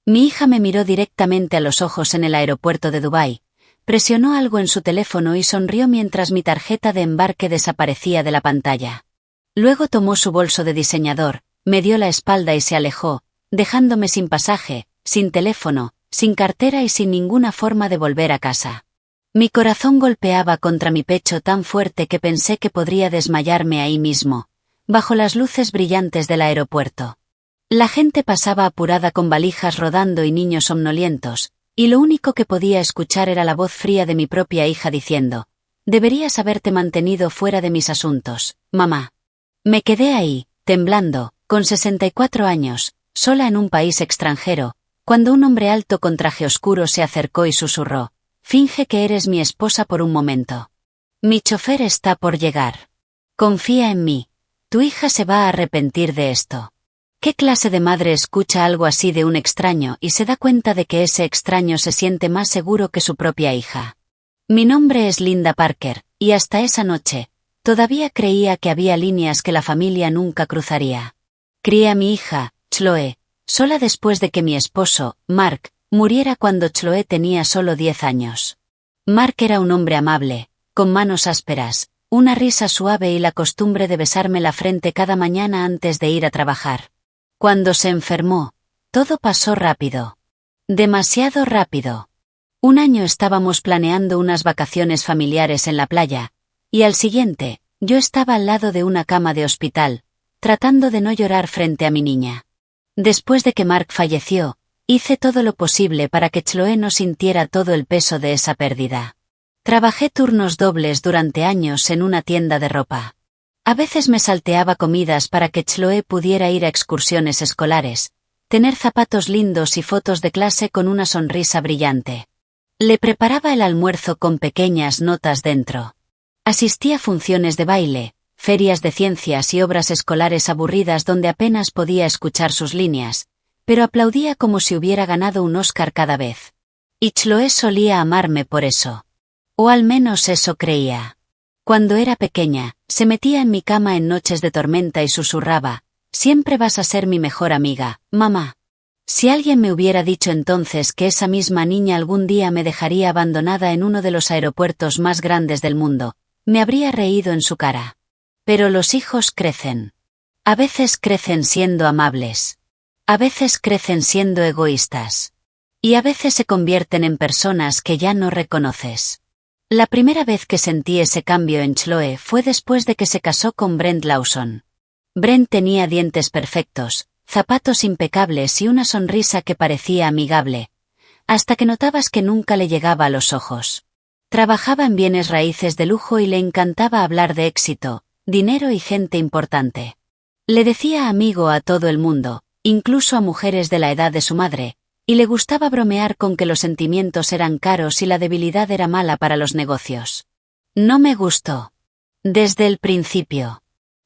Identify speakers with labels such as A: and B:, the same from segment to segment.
A: Mi hija me miró directamente a los ojos en el aeropuerto de Dubái, presionó algo en su teléfono y sonrió mientras mi tarjeta de embarque desaparecía de la pantalla. Luego tomó su bolso de diseñador, me dio la espalda y se alejó, dejándome sin pasaje, sin teléfono, sin cartera y sin ninguna forma de volver a casa. Mi corazón golpeaba contra mi pecho tan fuerte que pensé que podría desmayarme ahí mismo, bajo las luces brillantes del aeropuerto. La gente pasaba apurada con valijas rodando y niños somnolientos, y lo único que podía escuchar era la voz fría de mi propia hija diciendo: «Deberías haberte mantenido fuera de mis asuntos, mamá». Me quedé ahí, temblando, con 64 años, sola en un país extranjero, cuando un hombre alto con traje oscuro se acercó y susurró: «Finge que eres mi esposa por un momento. Mi chofer está por llegar. Confía en mí. Tu hija se va a arrepentir de esto». ¿Qué clase de madre escucha algo así de un extraño y se da cuenta de que ese extraño se siente más seguro que su propia hija? Mi nombre es Linda Parker, y hasta esa noche, todavía creía que había líneas que la familia nunca cruzaría. Crié a mi hija, Chloe, sola después de que mi esposo, Mark, muriera cuando Chloe tenía solo 10 años. Mark era un hombre amable, con manos ásperas, una risa suave y la costumbre de besarme la frente cada mañana antes de ir a trabajar. Cuando se enfermó, todo pasó rápido. Demasiado rápido. Un año estábamos planeando unas vacaciones familiares en la playa, y al siguiente, yo estaba al lado de una cama de hospital, tratando de no llorar frente a mi niña. Después de que Mark falleció, hice todo lo posible para que Chloe no sintiera todo el peso de esa pérdida. Trabajé turnos dobles durante años en una tienda de ropa. A veces me salteaba comidas para que Chloe pudiera ir a excursiones escolares, tener zapatos lindos y fotos de clase con una sonrisa brillante. Le preparaba el almuerzo con pequeñas notas dentro. Asistía a funciones de baile, ferias de ciencias y obras escolares aburridas donde apenas podía escuchar sus líneas, pero aplaudía como si hubiera ganado un Oscar cada vez. Y Chloe solía amarme por eso. O al menos eso creía. Cuando era pequeña, se metía en mi cama en noches de tormenta y susurraba: «Siempre vas a ser mi mejor amiga, mamá». Si alguien me hubiera dicho entonces que esa misma niña algún día me dejaría abandonada en uno de los aeropuertos más grandes del mundo, me habría reído en su cara. Pero los hijos crecen. A veces crecen siendo amables. A veces crecen siendo egoístas. Y a veces se convierten en personas que ya no reconoces. La primera vez que sentí ese cambio en Chloe fue después de que se casó con Brent Lawson. Brent tenía dientes perfectos, zapatos impecables y una sonrisa que parecía amigable, hasta que notabas que nunca le llegaba a los ojos. Trabajaba en bienes raíces de lujo y le encantaba hablar de éxito, dinero y gente importante. Le decía amigo a todo el mundo, incluso a mujeres de la edad de su madre, y le gustaba bromear con que los sentimientos eran caros y la debilidad era mala para los negocios. No me gustó. Desde el principio.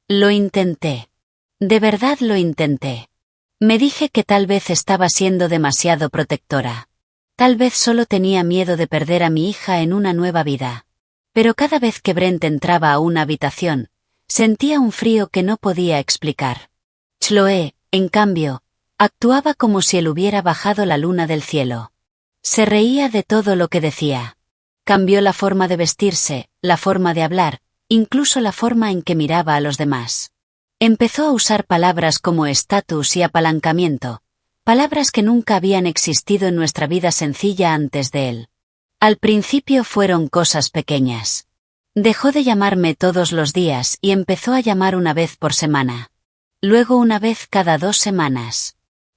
A: Lo intenté. De verdad lo intenté. Me dije que tal vez estaba siendo demasiado protectora. Tal vez solo tenía miedo de perder a mi hija en una nueva vida. Pero cada vez que Brent entraba a una habitación, sentía un frío que no podía explicar. Chloe, en cambio, actuaba como si él hubiera bajado la luna del cielo. Se reía de todo lo que decía. Cambió la forma de vestirse, la forma de hablar, incluso la forma en que miraba a los demás. Empezó a usar palabras como estatus y apalancamiento, palabras que nunca habían existido en nuestra vida sencilla antes de él. Al principio fueron cosas pequeñas. Dejó de llamarme todos los días y empezó a llamar una vez por semana. Luego una vez cada 2 semanas.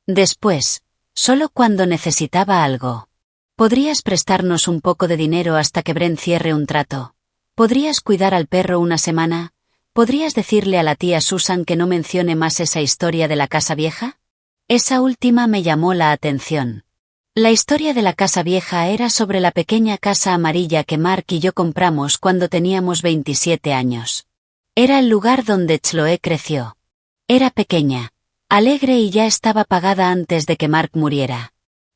A: Después, solo cuando necesitaba algo. ¿Podrías prestarnos un poco de dinero hasta que Brent cierre un trato? ¿Podrías cuidar al perro una semana? ¿Podrías decirle a la tía Susan que no mencione más esa historia de la casa vieja? Esa última me llamó la atención. La historia de la casa vieja era sobre la pequeña casa amarilla que Mark y yo compramos cuando teníamos 27 años. Era el lugar donde Chloe creció. Era pequeña, alegre y ya estaba pagada antes de que Mark muriera.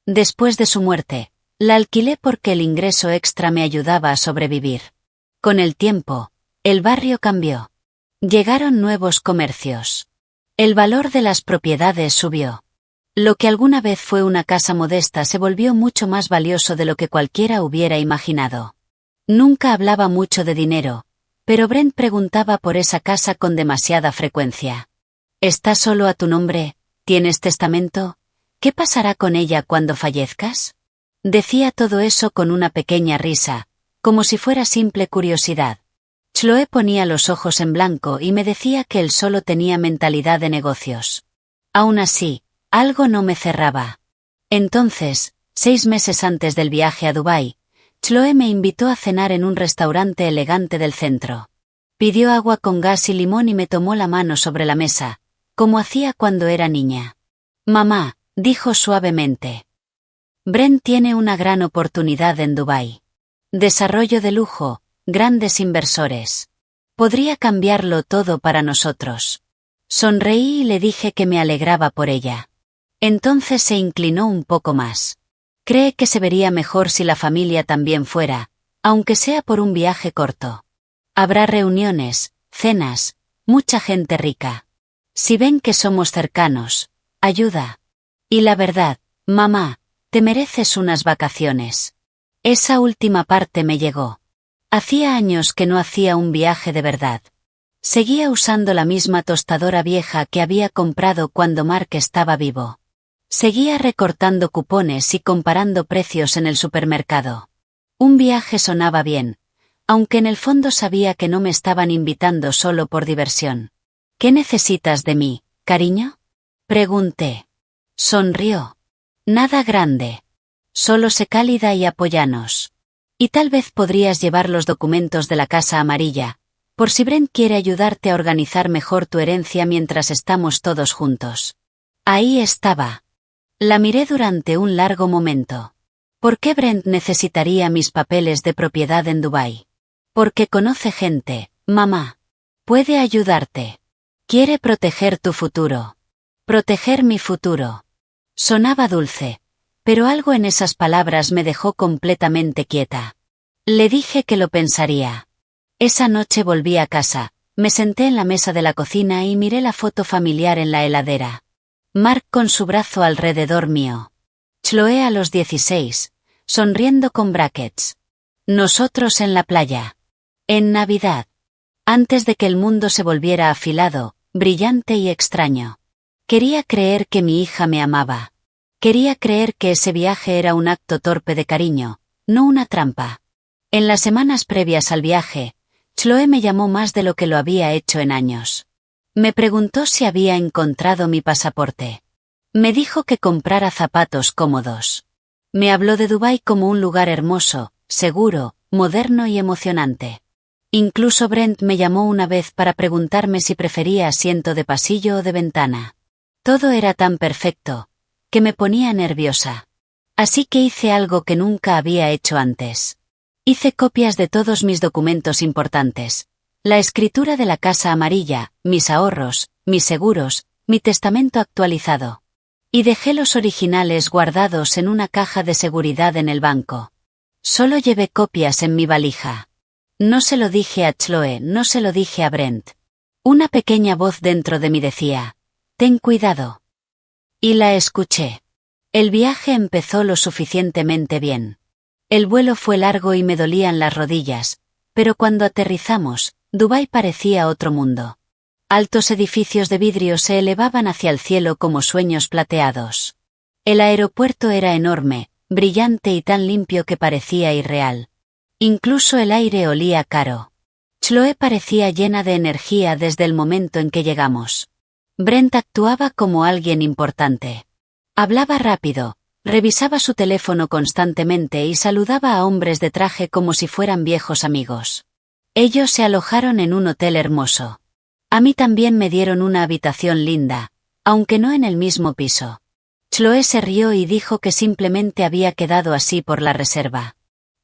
A: Después de su muerte, la alquilé porque el ingreso extra me ayudaba a sobrevivir. Con el tiempo, el barrio cambió. Llegaron nuevos comercios. El valor de las propiedades subió. Lo que alguna vez fue una casa modesta se volvió mucho más valioso de lo que cualquiera hubiera imaginado. Nunca hablaba mucho de dinero, pero Brent preguntaba por esa casa con demasiada frecuencia. ¿Está solo a tu nombre? ¿Tienes testamento? ¿Qué pasará con ella cuando fallezcas? Decía todo eso con una pequeña risa, como si fuera simple curiosidad. Chloe ponía los ojos en blanco y me decía que él solo tenía mentalidad de negocios. Aún así, algo no me cerraba. Entonces, 6 meses antes del viaje a Dubái, Chloe me invitó a cenar en un restaurante elegante del centro. Pidió agua con gas y limón y me tomó la mano sobre la mesa, como hacía cuando era niña. Mamá, dijo suavemente. Brent tiene una gran oportunidad en Dubái. Desarrollo de lujo, grandes inversores. Podría cambiarlo todo para nosotros. Sonreí y le dije que me alegraba por ella. Entonces se inclinó un poco más. Cree que se vería mejor si la familia también fuera, aunque sea por un viaje corto. Habrá reuniones, cenas, mucha gente rica. Si ven que somos cercanos, ayuda. Y la verdad, mamá, te mereces unas vacaciones. Esa última parte me llegó. Hacía años que no hacía un viaje de verdad. Seguía usando la misma tostadora vieja que había comprado cuando Mark estaba vivo. Seguía recortando cupones y comparando precios en el supermercado. Un viaje sonaba bien, aunque en el fondo sabía que no me estaban invitando solo por diversión. ¿Qué necesitas de mí, cariño? Pregunté. Sonrió. Nada grande. Solo sé cálida y apóyanos. Y tal vez podrías llevar los documentos de la Casa Amarilla, por si Brent quiere ayudarte a organizar mejor tu herencia mientras estamos todos juntos. Ahí estaba. La miré durante un largo momento. ¿Por qué Brent necesitaría mis papeles de propiedad en Dubái? Porque conoce gente, mamá. Puede ayudarte. Quiere proteger tu futuro. Proteger mi futuro. Sonaba dulce, pero algo en esas palabras me dejó completamente quieta. Le dije que lo pensaría. Esa noche volví a casa, me senté en la mesa de la cocina y miré la foto familiar en la heladera. Mark con su brazo alrededor mío. Chloe a los 16, sonriendo con brackets. Nosotros en la playa. En Navidad. Antes de que el mundo se volviera afilado, brillante y extraño. Quería creer que mi hija me amaba. Quería creer que ese viaje era un acto torpe de cariño, no una trampa. En las semanas previas al viaje, Chloe me llamó más de lo que lo había hecho en años. Me preguntó si había encontrado mi pasaporte. Me dijo que comprara zapatos cómodos. Me habló de Dubái como un lugar hermoso, seguro, moderno y emocionante. Incluso Brent me llamó una vez para preguntarme si prefería asiento de pasillo o de ventana. Todo era tan perfecto, que me ponía nerviosa. Así que hice algo que nunca había hecho antes. Hice copias de todos mis documentos importantes. La escritura de la Casa Amarilla, mis ahorros, mis seguros, mi testamento actualizado. Y dejé los originales guardados en una caja de seguridad en el banco. Solo llevé copias en mi valija. No se lo dije a Chloe, no se lo dije a Brent. Una pequeña voz dentro de mí decía, ten cuidado. Y la escuché. El viaje empezó lo suficientemente bien. El vuelo fue largo y me dolían las rodillas, pero cuando aterrizamos, Dubái parecía otro mundo. Altos edificios de vidrio se elevaban hacia el cielo como sueños plateados. El aeropuerto era enorme, brillante y tan limpio que parecía irreal. Incluso el aire olía caro. Chloe parecía llena de energía desde el momento en que llegamos. Brent actuaba como alguien importante. Hablaba rápido, revisaba su teléfono constantemente y saludaba a hombres de traje como si fueran viejos amigos. Ellos se alojaron en un hotel hermoso. A mí también me dieron una habitación linda, aunque no en el mismo piso. Chloe se rió y dijo que simplemente había quedado así por la reserva.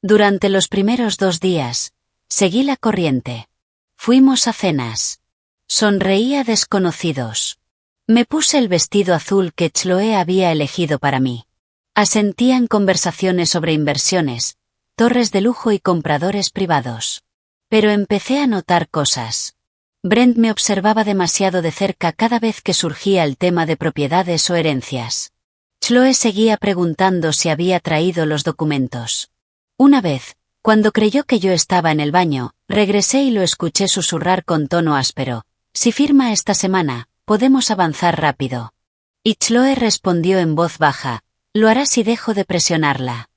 A: Durante los primeros 2 días, seguí la corriente. Fuimos a cenas. Sonreí a desconocidos. Me puse el vestido azul que Chloe había elegido para mí. Asentía en conversaciones sobre inversiones, torres de lujo y compradores privados. Pero empecé a notar cosas. Brent me observaba demasiado de cerca cada vez que surgía el tema de propiedades o herencias. Chloe seguía preguntando si había traído los documentos. Una vez, cuando creyó que yo estaba en el baño, regresé y lo escuché susurrar con tono áspero: «Si firma esta semana, podemos avanzar rápido». Y Chloe respondió en voz baja: «Lo hará si dejo de presionarla».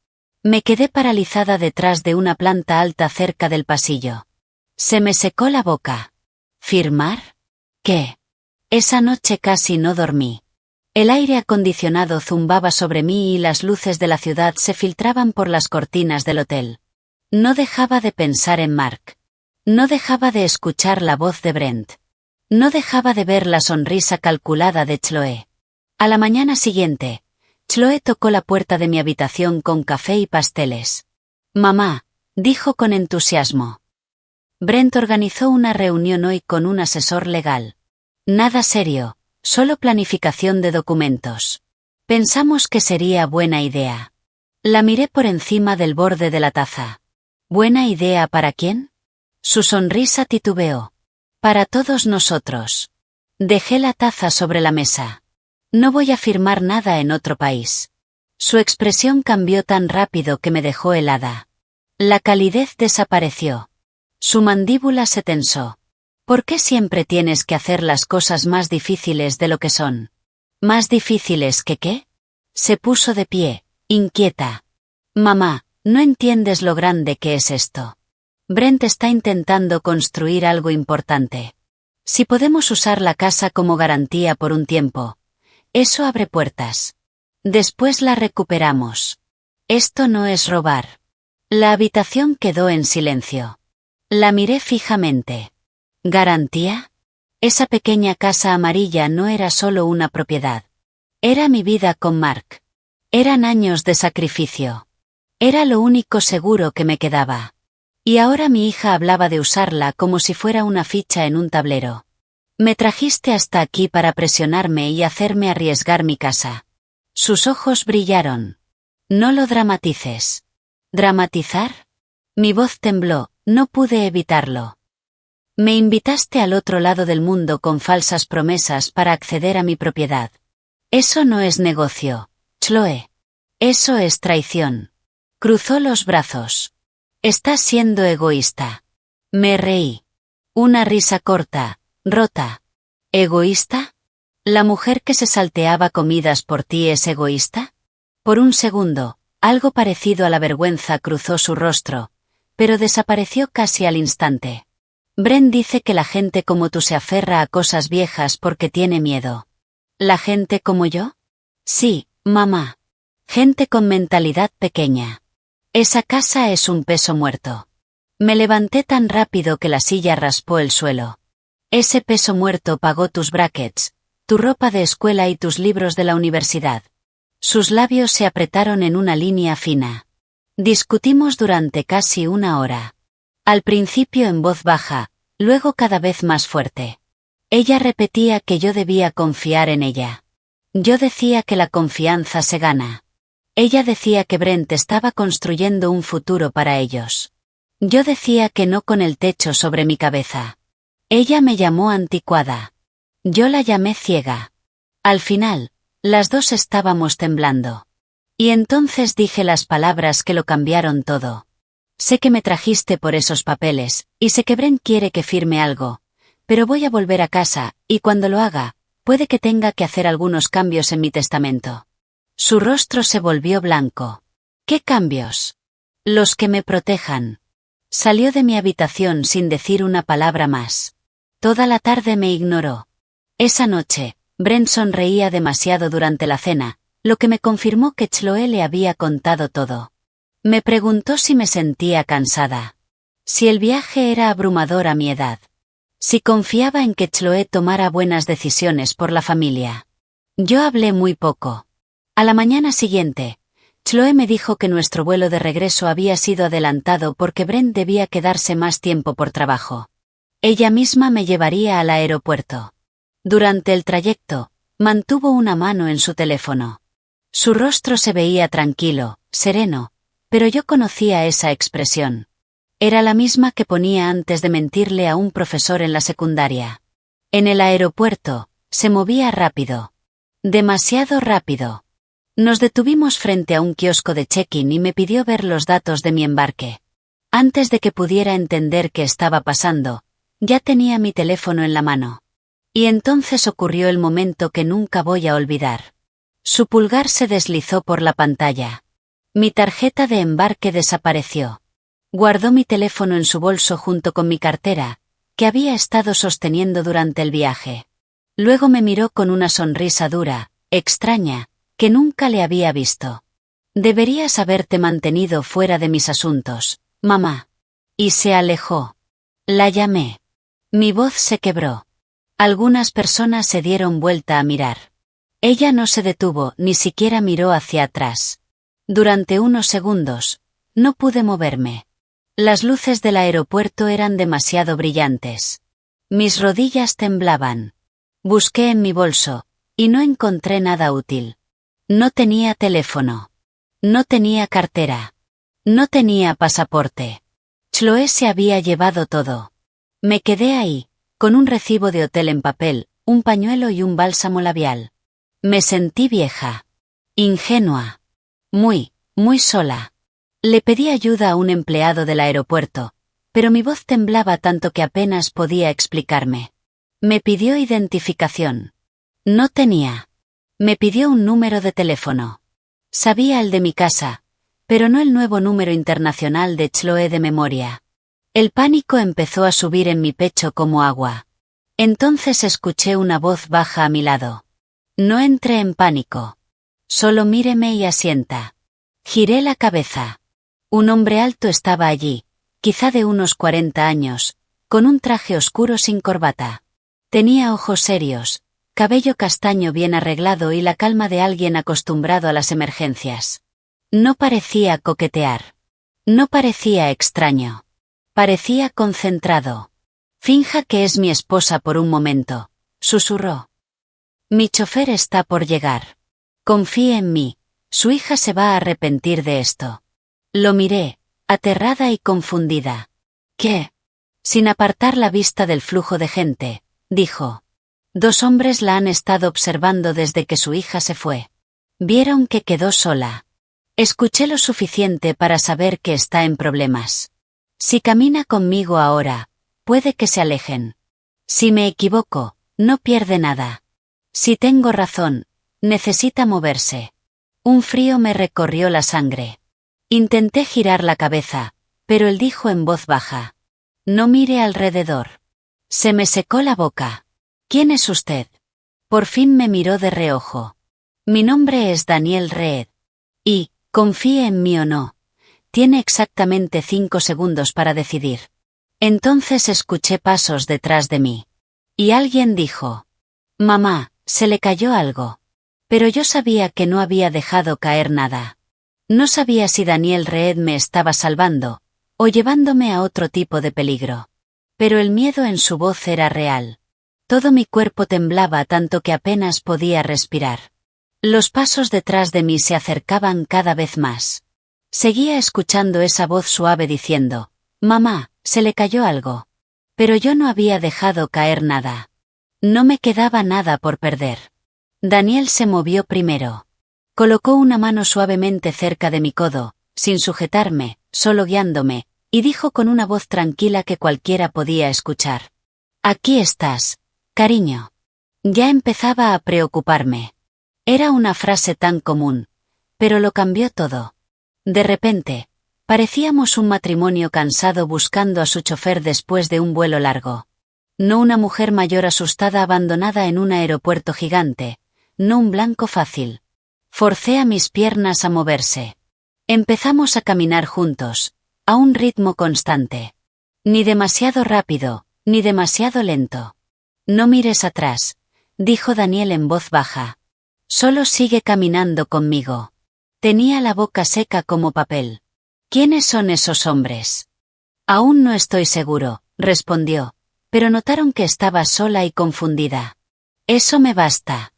A: Me quedé paralizada detrás de una planta alta cerca del pasillo. Se me secó la boca. ¿Firmar? ¿Qué? Esa noche casi no dormí. El aire acondicionado zumbaba sobre mí y las luces de la ciudad se filtraban por las cortinas del hotel. No dejaba de pensar en Mark. No dejaba de escuchar la voz de Brent. No dejaba de ver la sonrisa calculada de Chloe. A la mañana siguiente, Chloe tocó la puerta de mi habitación con café y pasteles. «Mamá», dijo con entusiasmo. «Brent organizó una reunión hoy con un asesor legal. Nada serio, solo planificación de documentos. Pensamos que sería buena idea». La miré por encima del borde de la taza. ¿Buena idea para quién? Su sonrisa titubeó. «Para todos nosotros». Dejé la taza sobre la mesa. «No voy a firmar nada en otro país». Su expresión cambió tan rápido que me dejó helada. La calidez desapareció. Su mandíbula se tensó. «¿Por qué siempre tienes que hacer las cosas más difíciles de lo que son?» «¿Más difíciles que qué?» Se puso de pie, inquieta. «Mamá, no entiendes lo grande que es esto. Brent está intentando construir algo importante. Si podemos usar la casa como garantía por un tiempo, eso abre puertas. Después la recuperamos. Esto no es robar». La habitación quedó en silencio. La miré fijamente. ¿Garantía? Esa pequeña casa amarilla no era solo una propiedad. Era mi vida con Mark. Eran años de sacrificio. Era lo único seguro que me quedaba. Y ahora mi hija hablaba de usarla como si fuera una ficha en un tablero. «Me trajiste hasta aquí para presionarme y hacerme arriesgar mi casa». Sus ojos brillaron. «No lo dramatices». ¿Dramatizar? Mi voz tembló, no pude evitarlo. «Me invitaste al otro lado del mundo con falsas promesas para acceder a mi propiedad. Eso no es negocio, Chloe. Eso es traición». Cruzó los brazos. «Estás siendo egoísta». Me reí. Una risa corta, rota. ¿Egoísta? ¿La mujer que se salteaba comidas por ti es egoísta? Por un segundo, algo parecido a la vergüenza cruzó su rostro, pero desapareció casi al instante. «Brent dice que la gente como tú se aferra a cosas viejas porque tiene miedo». ¿La gente como yo? Sí, mamá. Gente con mentalidad pequeña. Esa casa es un peso muerto. Me levanté tan rápido que la silla raspó el suelo. Ese peso muerto pagó tus brackets, tu ropa de escuela y tus libros de la universidad. Sus labios se apretaron en una línea fina. Discutimos durante casi una hora. Al principio en voz baja, luego cada vez más fuerte. Ella repetía que yo debía confiar en ella. Yo decía que la confianza se gana. Ella decía que Brent estaba construyendo un futuro para ellos. Yo decía que no con el techo sobre mi cabeza. Ella me llamó anticuada. Yo la llamé ciega. Al final, las dos estábamos temblando. Y entonces dije las palabras que lo cambiaron todo. «Sé que me trajiste por esos papeles, y sé que Brent quiere que firme algo, pero voy a volver a casa, y cuando lo haga, puede que tenga que hacer algunos cambios en mi testamento». Su rostro se volvió blanco. «¿Qué cambios?» «Los que me protejan». Salió de mi habitación sin decir una palabra más. Toda la tarde me ignoró. Esa noche, Brent sonreía demasiado durante la cena, lo que me confirmó que Chloe le había contado todo. Me preguntó si me sentía cansada. Si el viaje era abrumador a mi edad. Si confiaba en que Chloe tomara buenas decisiones por la familia. Yo hablé muy poco. A la mañana siguiente, Chloe me dijo que nuestro vuelo de regreso había sido adelantado porque Brent debía quedarse más tiempo por trabajo. Ella misma me llevaría al aeropuerto. Durante el trayecto, mantuvo una mano en su teléfono. Su rostro se veía tranquilo, sereno, pero yo conocía esa expresión. Era la misma que ponía antes de mentirle a un profesor en la secundaria. En el aeropuerto, se movía rápido. Demasiado rápido. Nos detuvimos frente a un kiosco de check-in y me pidió ver los datos de mi embarque. Antes de que pudiera entender qué estaba pasando, ya tenía mi teléfono en la mano. Y entonces ocurrió el momento que nunca voy a olvidar. Su pulgar se deslizó por la pantalla. Mi tarjeta de embarque desapareció. Guardó mi teléfono en su bolso junto con mi cartera, que había estado sosteniendo durante el viaje. Luego me miró con una sonrisa dura, extraña, que nunca le había visto. Deberías haberte mantenido fuera de mis asuntos, mamá. Y se alejó. La llamé. Mi voz se quebró. Algunas personas se dieron vuelta a mirar. Ella no se detuvo, ni siquiera miró hacia atrás. Durante unos segundos, no pude moverme. Las luces del aeropuerto eran demasiado brillantes. Mis rodillas temblaban. Busqué en mi bolso, y no encontré nada útil. No tenía teléfono. No tenía cartera. No tenía pasaporte. Chloé se había llevado todo. Me quedé ahí, con un recibo de hotel en papel, un pañuelo y un bálsamo labial. Me sentí vieja. Ingenua. Muy sola. Le pedí ayuda a un empleado del aeropuerto, pero mi voz temblaba tanto que apenas podía explicarme. Me pidió identificación. No tenía. Me pidió un número de teléfono. Sabía el de mi casa, pero no el nuevo número internacional de Chloé de memoria. El pánico empezó a subir en mi pecho como agua. Entonces escuché una voz baja a mi lado. No entré en pánico. Solo míreme y asienta. Giré la cabeza. Un hombre alto estaba allí, quizá de unos 40 años, con un traje oscuro sin corbata. Tenía ojos serios, cabello castaño bien arreglado y la calma de alguien acostumbrado a las emergencias. No parecía coquetear. No parecía extraño. Parecía concentrado. Finja que es mi esposa por un momento, susurró. Mi chofer está por llegar. Confíe en mí, su hija se va a arrepentir de esto. Lo miré, aterrada y confundida. ¿Qué? Sin apartar la vista del flujo de gente, dijo. 2 hombres la han estado observando desde que su hija se fue. Vieron que quedó sola. Escuché lo suficiente para saber que está en problemas. Si camina conmigo ahora, puede que se alejen. Si me equivoco, no pierde nada. Si tengo razón, necesita moverse. Un frío me recorrió la sangre. Intenté girar la cabeza, pero él dijo en voz baja. No mire alrededor. Se me secó la boca. ¿Quién es usted? Por fin me miró de reojo. Mi nombre es Daniel Reed. Y, confíe en mí o no, tiene exactamente 5 segundos para decidir. Entonces escuché pasos detrás de mí. Y alguien dijo. Mamá, se le cayó algo. Pero yo sabía que no había dejado caer nada. No sabía si Daniel Reed me estaba salvando, o llevándome a otro tipo de peligro. Pero el miedo en su voz era real. Todo mi cuerpo temblaba tanto que apenas podía respirar. Los pasos detrás de mí se acercaban cada vez más. Seguía escuchando esa voz suave diciendo, «Mamá, se le cayó algo». Pero yo no había dejado caer nada. No me quedaba nada por perder. Daniel se movió primero. Colocó una mano suavemente cerca de mi codo, sin sujetarme, solo guiándome, y dijo con una voz tranquila que cualquiera podía escuchar. «Aquí estás, cariño». Ya empezaba a preocuparme. Era una frase tan común, pero lo cambió todo. De repente, parecíamos un matrimonio cansado buscando a su chofer después de un vuelo largo. No una mujer mayor asustada abandonada en un aeropuerto gigante, no un blanco fácil. Forcé a mis piernas a moverse. Empezamos a caminar juntos, a un ritmo constante. Ni demasiado rápido, ni demasiado lento. No mires atrás, dijo Daniel en voz baja. Solo sigue caminando conmigo. Tenía la boca seca como papel. ¿Quiénes son esos hombres? Aún no estoy seguro, respondió, pero notaron que estaba sola y confundida. Eso me basta.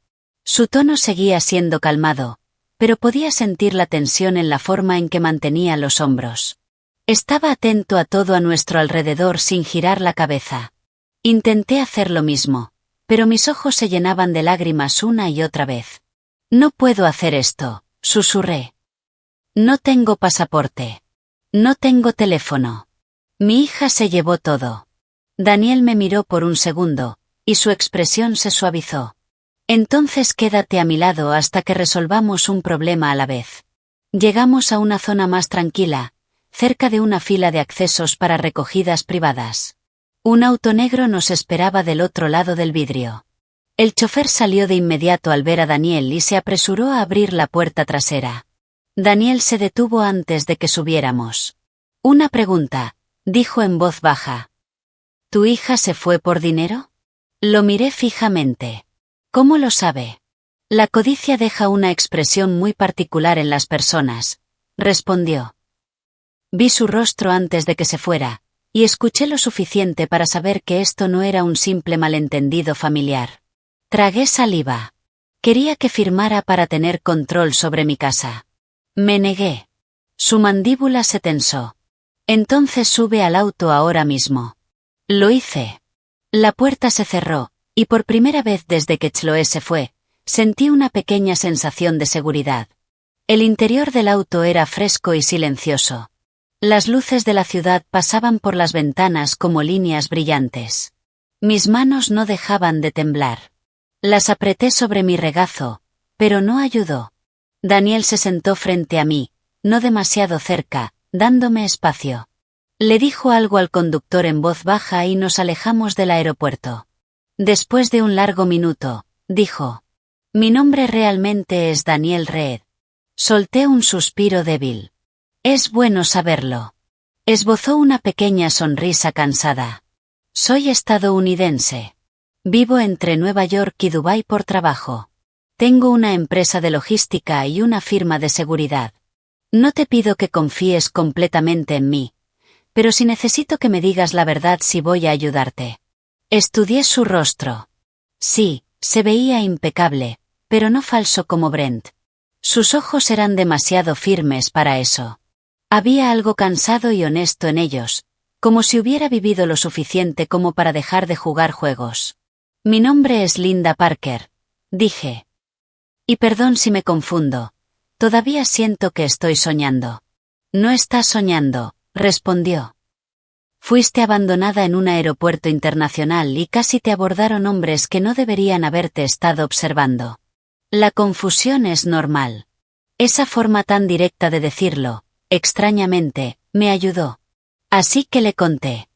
A: Su tono seguía siendo calmado, pero podía sentir la tensión en la forma en que mantenía los hombros. Estaba atento a todo a nuestro alrededor sin girar la cabeza. Intenté hacer lo mismo, pero mis ojos se llenaban de lágrimas una y otra vez. No puedo hacer esto, susurré. No tengo pasaporte. No tengo teléfono. Mi hija se llevó todo. Daniel me miró por un segundo, y su expresión se suavizó. Entonces quédate a mi lado hasta que resolvamos un problema a la vez. Llegamos a una zona más tranquila, cerca de una fila de accesos para recogidas privadas. Un auto negro nos esperaba del otro lado del vidrio. El chofer salió de inmediato al ver a Daniel y se apresuró a abrir la puerta trasera. Daniel se detuvo antes de que subiéramos. Una pregunta, dijo en voz baja. ¿Tu hija se fue por dinero? Lo miré fijamente. ¿Cómo lo sabe? La codicia deja una expresión muy particular en las personas, respondió. Vi su rostro antes de que se fuera, y escuché lo suficiente para saber que esto no era un simple malentendido familiar. Tragué saliva. Quería que firmara para tener control sobre mi casa. Me negué. Su mandíbula se tensó. Entonces sube al auto ahora mismo. Lo hice. La puerta se cerró, y por primera vez desde que Chloe se fue, sentí una pequeña sensación de seguridad. El interior del auto era fresco y silencioso. Las luces de la ciudad pasaban por las ventanas como líneas brillantes. Mis manos no dejaban de temblar. Las apreté sobre mi regazo, pero no ayudó. Daniel se sentó frente a mí, no demasiado cerca, dándome espacio. Le dijo algo al conductor en voz baja y nos alejamos del aeropuerto. Después de un largo minuto, dijo: Mi nombre realmente es Daniel Reed. Solté un suspiro débil. Es bueno saberlo. Esbozó una pequeña sonrisa cansada. Soy estadounidense. Vivo entre Nueva York y Dubái por trabajo. Tengo una empresa de logística y una firma de seguridad. No te pido que confíes completamente en mí, pero si necesito que me digas la verdad si voy a ayudarte. Estudié su rostro. Sí, se veía impecable, pero no falso como Brent. Sus ojos eran demasiado firmes para eso. Había algo cansado y honesto en ellos, como si hubiera vivido lo suficiente como para dejar de jugar juegos. Mi nombre es Linda Parker, dije. Y perdón si me confundo, todavía siento que estoy soñando. No estás soñando, respondió. Fuiste abandonada en un aeropuerto internacional y casi te abordaron hombres que no deberían haberte estado observando. La confusión es normal. Esa forma tan directa de decirlo, extrañamente, me ayudó. Así que le conté.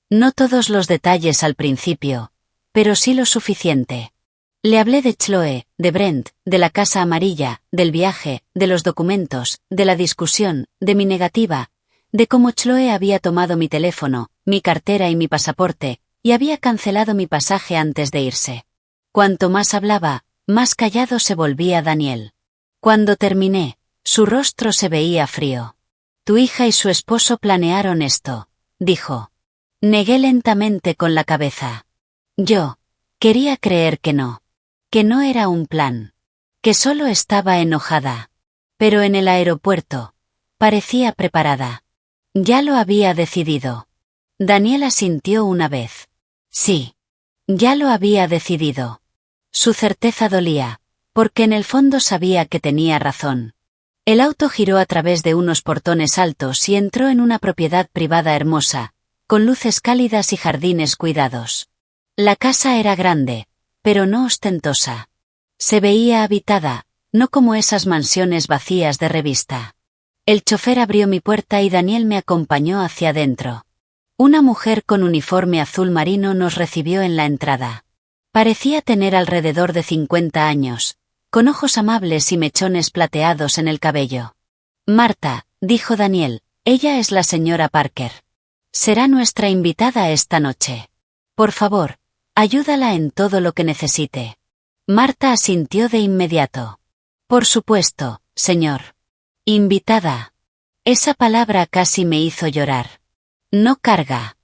A: No todos los detalles al principio, pero sí lo suficiente. Le hablé de Chloe, de Brent, de la casa amarilla, del viaje, de los documentos, de la discusión, de mi negativa, de cómo Chloe había tomado mi teléfono, mi cartera y mi pasaporte, y había cancelado mi pasaje antes de irse. Cuanto más hablaba, más callado se volvía Daniel. Cuando terminé, su rostro se veía frío. Tu hija y su esposo planearon esto, dijo. Negué lentamente con la cabeza. Yo quería creer que no era un plan, que solo estaba enojada. Pero en el aeropuerto, parecía preparada. Ya lo había decidido. Daniel asintió una vez. Sí. Ya lo había decidido. Su certeza dolía, porque en el fondo sabía que tenía razón. El auto giró a través de unos portones altos y entró en una propiedad privada hermosa, con luces cálidas y jardines cuidados. La casa era grande, pero no ostentosa. Se veía habitada, no como esas mansiones vacías de revista. El chofer abrió mi puerta y Daniel me acompañó hacia adentro. Una mujer con uniforme azul marino nos recibió en la entrada. Parecía tener alrededor de 50 años, con ojos amables y mechones plateados en el cabello. Marta, dijo Daniel, ella es la señora Parker. Será nuestra invitada esta noche. Por favor, ayúdala en todo lo que necesite. Marta asintió de inmediato. Por supuesto, señor. Invitada. Esa palabra casi me hizo llorar. No carga.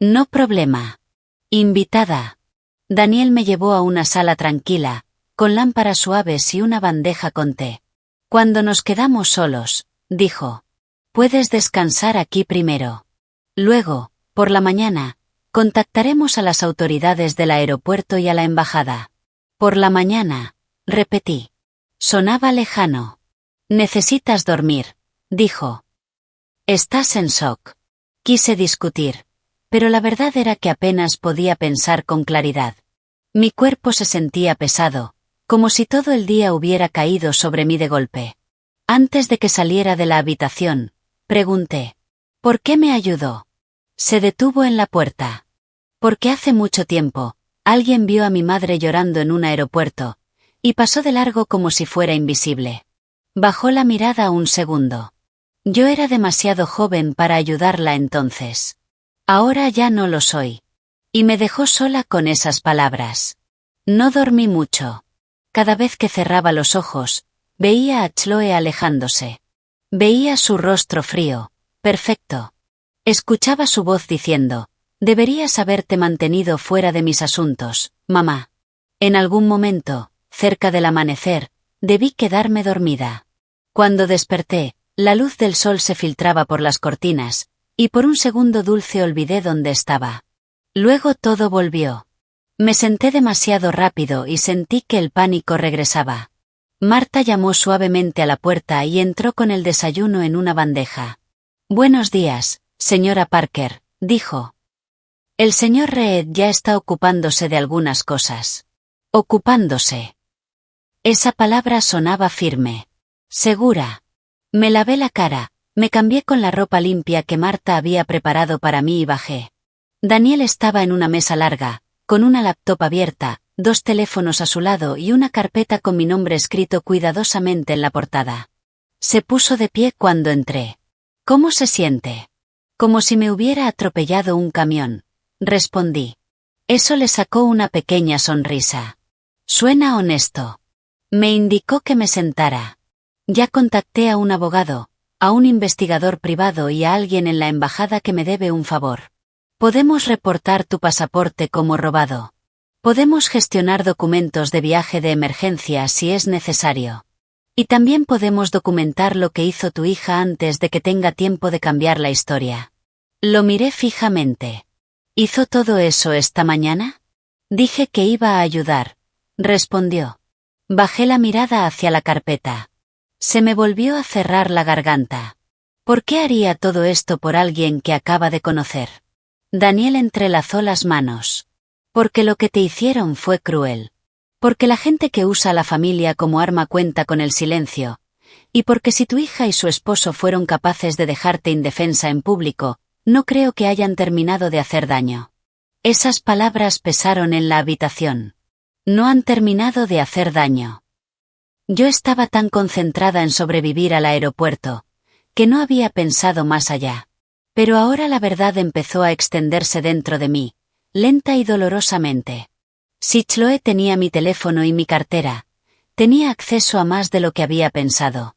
A: No problema. Invitada. Daniel me llevó a una sala tranquila, con lámparas suaves y una bandeja con té. Cuando nos quedamos solos, dijo. Puedes descansar aquí primero. Luego, por la mañana, contactaremos a las autoridades del aeropuerto y a la embajada. Por la mañana, repetí. Sonaba lejano. Necesitas dormir, dijo. Estás en shock. Quise discutir, pero la verdad era que apenas podía pensar con claridad. Mi cuerpo se sentía pesado, como si todo el día hubiera caído sobre mí de golpe. Antes de que saliera de la habitación, pregunté: ¿por qué me ayudó? Se detuvo en la puerta. Porque hace mucho tiempo, alguien vio a mi madre llorando en un aeropuerto, y pasó de largo como si fuera invisible. Bajó la mirada un segundo. Yo era demasiado joven para ayudarla entonces. Ahora ya no lo soy. Y me dejó sola con esas palabras. No dormí mucho. Cada vez que cerraba los ojos, veía a Chloe alejándose. Veía su rostro frío, perfecto. Escuchaba su voz diciendo: deberías haberte mantenido fuera de mis asuntos, mamá. En algún momento, cerca del amanecer, debí quedarme dormida. Cuando desperté, la luz del sol se filtraba por las cortinas, y por un segundo dulce olvidé dónde estaba. Luego todo volvió. Me senté demasiado rápido y sentí que el pánico regresaba. Marta llamó suavemente a la puerta y entró con el desayuno en una bandeja. Buenos días, señora Parker, dijo. El señor Reed ya está ocupándose de algunas cosas. Ocupándose. Esa palabra sonaba firme. Segura. Me lavé la cara, me cambié con la ropa limpia que Marta había preparado para mí y bajé. Daniel estaba en una mesa larga, con una laptop abierta, 2 teléfonos a su lado y una carpeta con mi nombre escrito cuidadosamente en la portada. Se puso de pie cuando entré. ¿Cómo se siente? Como si me hubiera atropellado un camión, respondí. Eso le sacó una pequeña sonrisa. Suena honesto. Me indicó que me sentara. Ya contacté a un abogado, a un investigador privado y a alguien en la embajada que me debe un favor. Podemos reportar tu pasaporte como robado. Podemos gestionar documentos de viaje de emergencia si es necesario. Y también podemos documentar lo que hizo tu hija antes de que tenga tiempo de cambiar la historia. Lo miré fijamente. ¿Hizo todo eso esta mañana? Dije que iba a ayudar, respondió. Bajé la mirada hacia la carpeta. Se me volvió a cerrar la garganta. ¿Por qué haría todo esto por alguien que acaba de conocer? Daniel entrelazó las manos. Porque lo que te hicieron fue cruel. Porque la gente que usa a la familia como arma cuenta con el silencio. Y porque si tu hija y su esposo fueron capaces de dejarte indefensa en público, no creo que hayan terminado de hacer daño. Esas palabras pesaron en la habitación. No han terminado de hacer daño. Yo estaba tan concentrada en sobrevivir al aeropuerto, que no había pensado más allá. Pero ahora la verdad empezó a extenderse dentro de mí, lenta y dolorosamente. Si Chloe tenía mi teléfono y mi cartera, tenía acceso a más de lo que había pensado.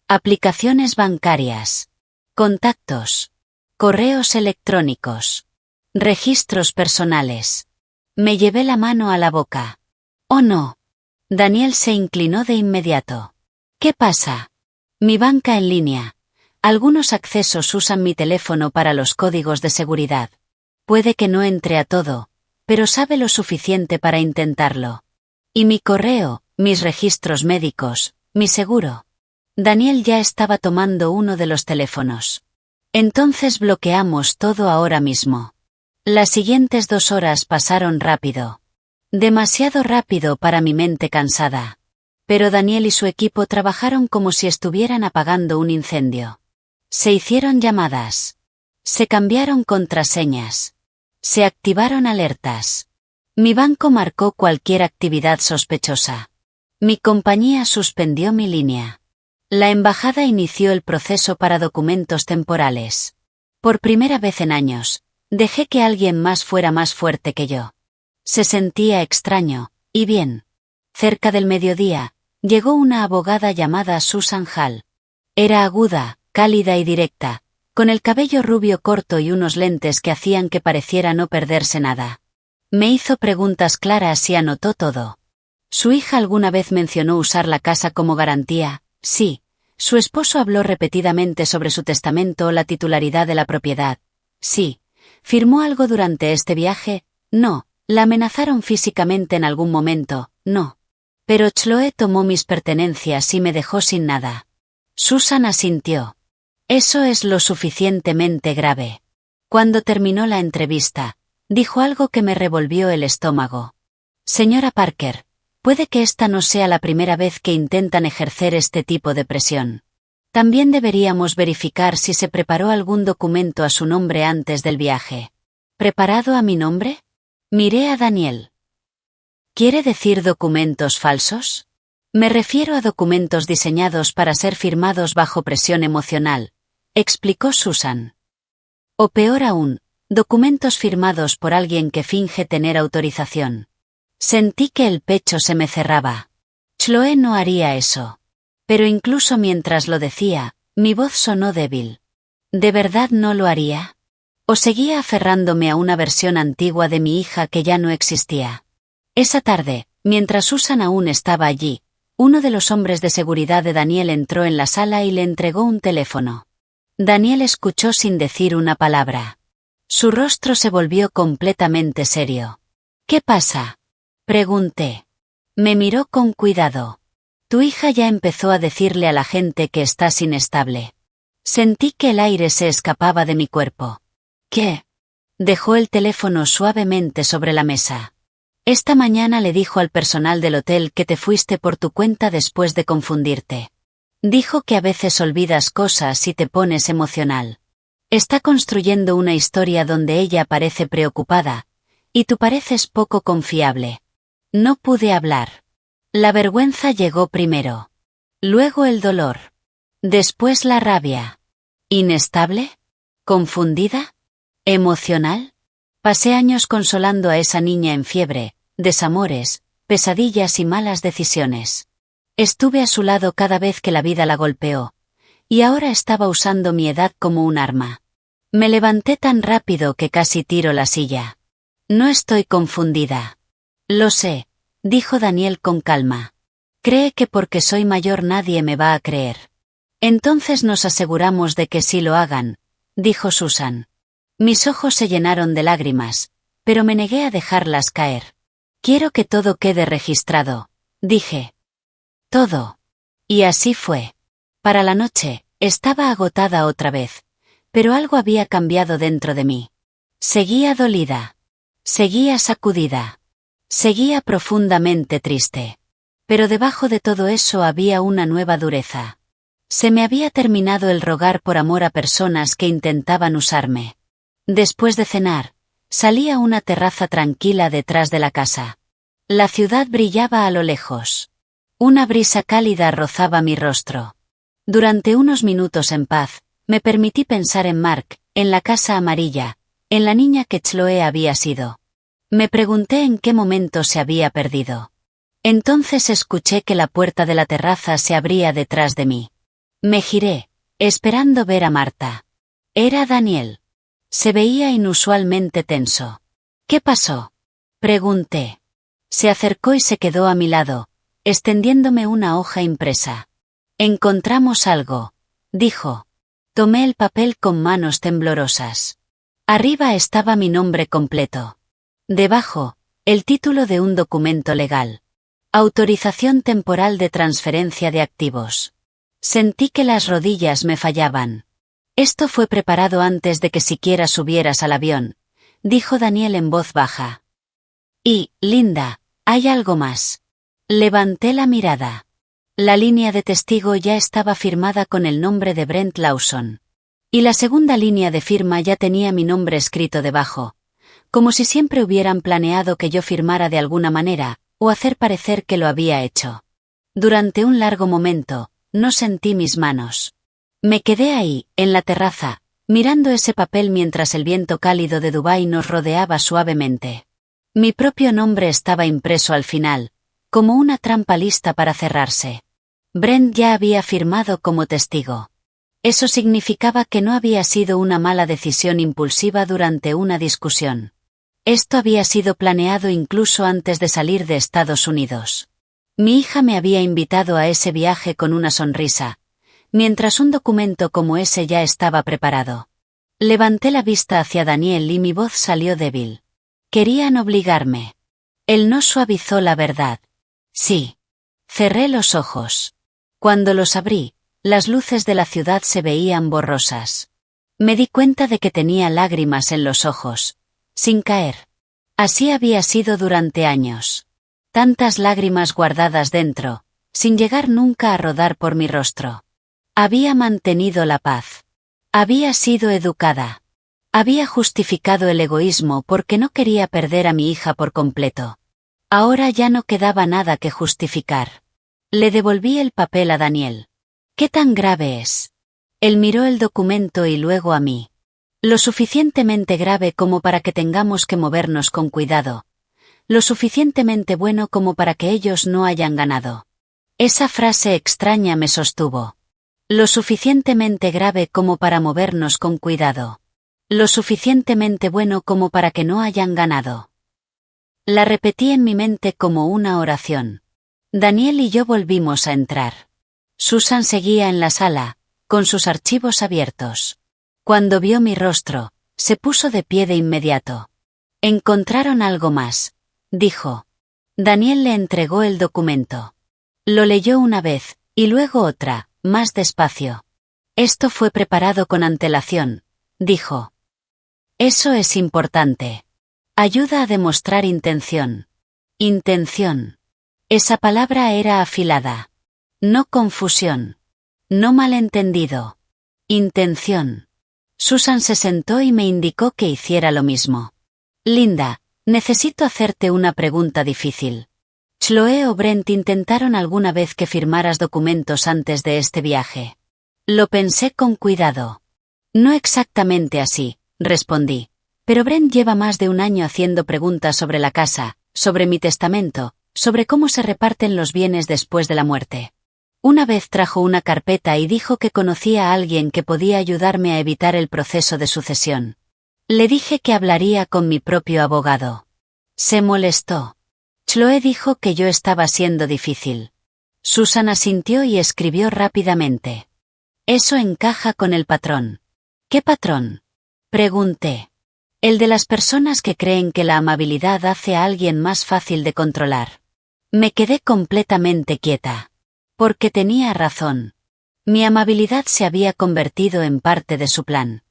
A: Aplicaciones bancarias, contactos, correos electrónicos, registros personales. Me llevé la mano a la boca. Oh no. Daniel se inclinó de inmediato. ¿Qué pasa? Mi banca en línea. Algunos accesos usan mi teléfono para los códigos de seguridad. Puede que no entre a todo, pero sabe lo suficiente para intentarlo. Y mi correo, mis registros médicos, mi seguro. Daniel ya estaba tomando uno de los teléfonos. Entonces bloqueamos todo ahora mismo. Las siguientes 2 horas pasaron rápido. Demasiado rápido para mi mente cansada. Pero Daniel y su equipo trabajaron como si estuvieran apagando un incendio. Se hicieron llamadas. Se cambiaron contraseñas. Se activaron alertas. Mi banco marcó cualquier actividad sospechosa. Mi compañía suspendió mi línea. La embajada inició el proceso para documentos temporales. Por primera vez en años, dejé que alguien más fuera más fuerte que yo. Se sentía extraño, y bien. Cerca del mediodía, llegó una abogada llamada Susan Hall. Era aguda, cálida y directa, con el cabello rubio corto y unos lentes que hacían que pareciera no perderse nada. Me hizo preguntas claras y anotó todo. ¿Su hija alguna vez mencionó usar la casa como garantía? Sí. ¿Su esposo habló repetidamente sobre su testamento o la titularidad de la propiedad? Sí. ¿Firmó algo durante este viaje? No. ¿La amenazaron físicamente en algún momento? No. Pero Chloe tomó mis pertenencias y me dejó sin nada. Susan asintió. Eso es lo suficientemente grave. Cuando terminó la entrevista, dijo algo que me revolvió el estómago. Señora Parker, puede que esta no sea la primera vez que intentan ejercer este tipo de presión. También deberíamos verificar si se preparó algún documento a su nombre antes del viaje. ¿Preparado a mi nombre? Miré a Daniel. ¿Quiere decir documentos falsos? Me refiero a documentos diseñados para ser firmados bajo presión emocional, explicó Susan. O peor aún, documentos firmados por alguien que finge tener autorización. Sentí que el pecho se me cerraba. Chloe no haría eso. Pero incluso mientras lo decía, mi voz sonó débil. ¿De verdad no lo haría? ¿O seguía aferrándome a una versión antigua de mi hija que ya no existía? Esa tarde, mientras Susan aún estaba allí, uno de los hombres de seguridad de Daniel entró en la sala y le entregó un teléfono. Daniel escuchó sin decir una palabra. Su rostro se volvió completamente serio. ¿Qué pasa? Pregunté. Me miró con cuidado. Tu hija ya empezó a decirle a la gente que estás inestable. Sentí que el aire se escapaba de mi cuerpo. ¿Qué? Dejó el teléfono suavemente sobre la mesa. Esta mañana le dijo al personal del hotel que te fuiste por tu cuenta después de confundirte. Dijo que a veces olvidas cosas y te pones emocional. Está construyendo una historia donde ella parece preocupada, y tú pareces poco confiable. No pude hablar. La vergüenza llegó primero. Luego el dolor. Después la rabia. ¿Inestable? ¿Confundida? ¿Emocional? Pasé años consolando a esa niña en fiebre, desamores, pesadillas y malas decisiones. Estuve a su lado cada vez que la vida la golpeó, y ahora estaba usando mi edad como un arma. Me levanté tan rápido que casi tiro la silla. No estoy confundida. Lo sé, dijo Daniel con calma. Cree que porque soy mayor nadie me va a creer. Entonces nos aseguramos de que sí lo hagan, dijo Susan. Mis ojos se llenaron de lágrimas, pero me negué a dejarlas caer. Quiero que todo quede registrado, dije. Todo. Y así fue. Para la noche, estaba agotada otra vez, pero algo había cambiado dentro de mí. Seguía dolida. Seguía sacudida. Seguía profundamente triste. Pero debajo de todo eso había una nueva dureza. Se me había terminado el rogar por amor a personas que intentaban usarme. Después de cenar, salí a una terraza tranquila detrás de la casa. La ciudad brillaba a lo lejos. Una brisa cálida rozaba mi rostro. Durante unos minutos en paz, me permití pensar en Mark, en la casa amarilla, en la niña que Chloe había sido. Me pregunté en qué momento se había perdido. Entonces escuché que la puerta de la terraza se abría detrás de mí. Me giré, esperando ver a Marta. Era Daniel. Se veía inusualmente tenso. ¿Qué pasó? Pregunté. Se acercó y se quedó a mi lado, extendiéndome una hoja impresa. Encontramos algo, dijo. Tomé el papel con manos temblorosas. Arriba estaba mi nombre completo. Debajo, el título de un documento legal. Autorización temporal de transferencia de activos. Sentí que las rodillas me fallaban. Esto fue preparado antes de que siquiera subieras al avión, dijo Daniel en voz baja. Y, Linda, hay algo más. Levanté la mirada. La línea de testigo ya estaba firmada con el nombre de Brent Lawson. Y la segunda línea de firma ya tenía mi nombre escrito debajo, como si siempre hubieran planeado que yo firmara de alguna manera, o hacer parecer que lo había hecho. Durante un largo momento, no sentí mis manos. Me quedé ahí, en la terraza, mirando ese papel mientras el viento cálido de Dubái nos rodeaba suavemente. Mi propio nombre estaba impreso al final, como una trampa lista para cerrarse. Brent ya había firmado como testigo. Eso significaba que no había sido una mala decisión impulsiva durante una discusión. Esto había sido planeado incluso antes de salir de Estados Unidos. Mi hija me había invitado a ese viaje con una sonrisa, mientras un documento como ese ya estaba preparado. Levanté la vista hacia Daniel y mi voz salió débil. Querían obligarme. Él no suavizó la verdad. Sí. Cerré los ojos. Cuando los abrí, las luces de la ciudad se veían borrosas. Me di cuenta de que tenía lágrimas en los ojos, sin caer. Así había sido durante años. Tantas lágrimas guardadas dentro, sin llegar nunca a rodar por mi rostro. Había mantenido la paz. Había sido educada. Había justificado el egoísmo porque no quería perder a mi hija por completo. Ahora ya no quedaba nada que justificar. Le devolví el papel a Daniel. ¿Qué tan grave es? Él miró el documento y luego a mí. Lo suficientemente grave como para que tengamos que movernos con cuidado. Lo suficientemente bueno como para que ellos no hayan ganado. Esa frase extraña me sostuvo. Lo suficientemente grave como para movernos con cuidado. Lo suficientemente bueno como para que no hayan ganado. La repetí en mi mente como una oración. Daniel y yo volvimos a entrar. Susan seguía en la sala, con sus archivos abiertos. Cuando vio mi rostro, se puso de pie de inmediato. «Encontraron algo más», dijo. Daniel le entregó el documento. Lo leyó una vez, y luego otra, más despacio. «Esto fue preparado con antelación», dijo. «Eso es importante. Ayuda a demostrar intención». Intención. Esa palabra era afilada. No confusión. No malentendido. Intención. Susan se sentó y me indicó que hiciera lo mismo. «Linda, necesito hacerte una pregunta difícil. ¿Chloe o Brent intentaron alguna vez que firmaras documentos antes de este viaje?» Lo pensé con cuidado. «No exactamente así», respondí. «Pero Brent lleva más de un año haciendo preguntas sobre la casa, sobre mi testamento, sobre cómo se reparten los bienes después de la muerte. Una vez trajo una carpeta y dijo que conocía a alguien que podía ayudarme a evitar el proceso de sucesión. Le dije que hablaría con mi propio abogado. Se molestó. Chloe dijo que yo estaba siendo difícil. Susan asintió y escribió rápidamente. Eso encaja con el patrón. ¿Qué patrón?, pregunté. El de las personas que creen que la amabilidad hace a alguien más fácil de controlar. Me quedé completamente quieta. Porque tenía razón. Mi amabilidad se había convertido en parte de su plan.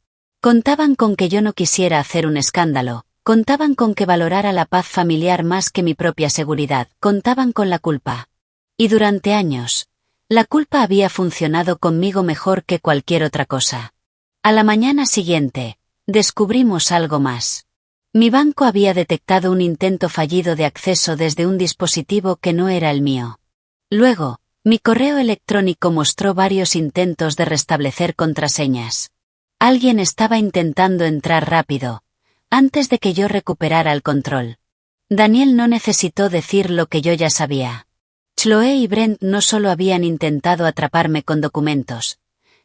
A: Contaban con que yo no quisiera hacer un escándalo, contaban con que valorara la paz familiar más que mi propia seguridad, contaban con la culpa. Y durante años, la culpa había funcionado conmigo mejor que cualquier otra cosa. A la mañana siguiente, descubrimos algo más. Mi banco había detectado un intento fallido de acceso desde un dispositivo que no era el mío. Luego, mi correo electrónico mostró varios intentos de restablecer contraseñas. Alguien estaba intentando entrar rápido, antes de que yo recuperara el control. Daniel no necesitó decir lo que yo ya sabía. Chloe y Brent no solo habían intentado atraparme con documentos,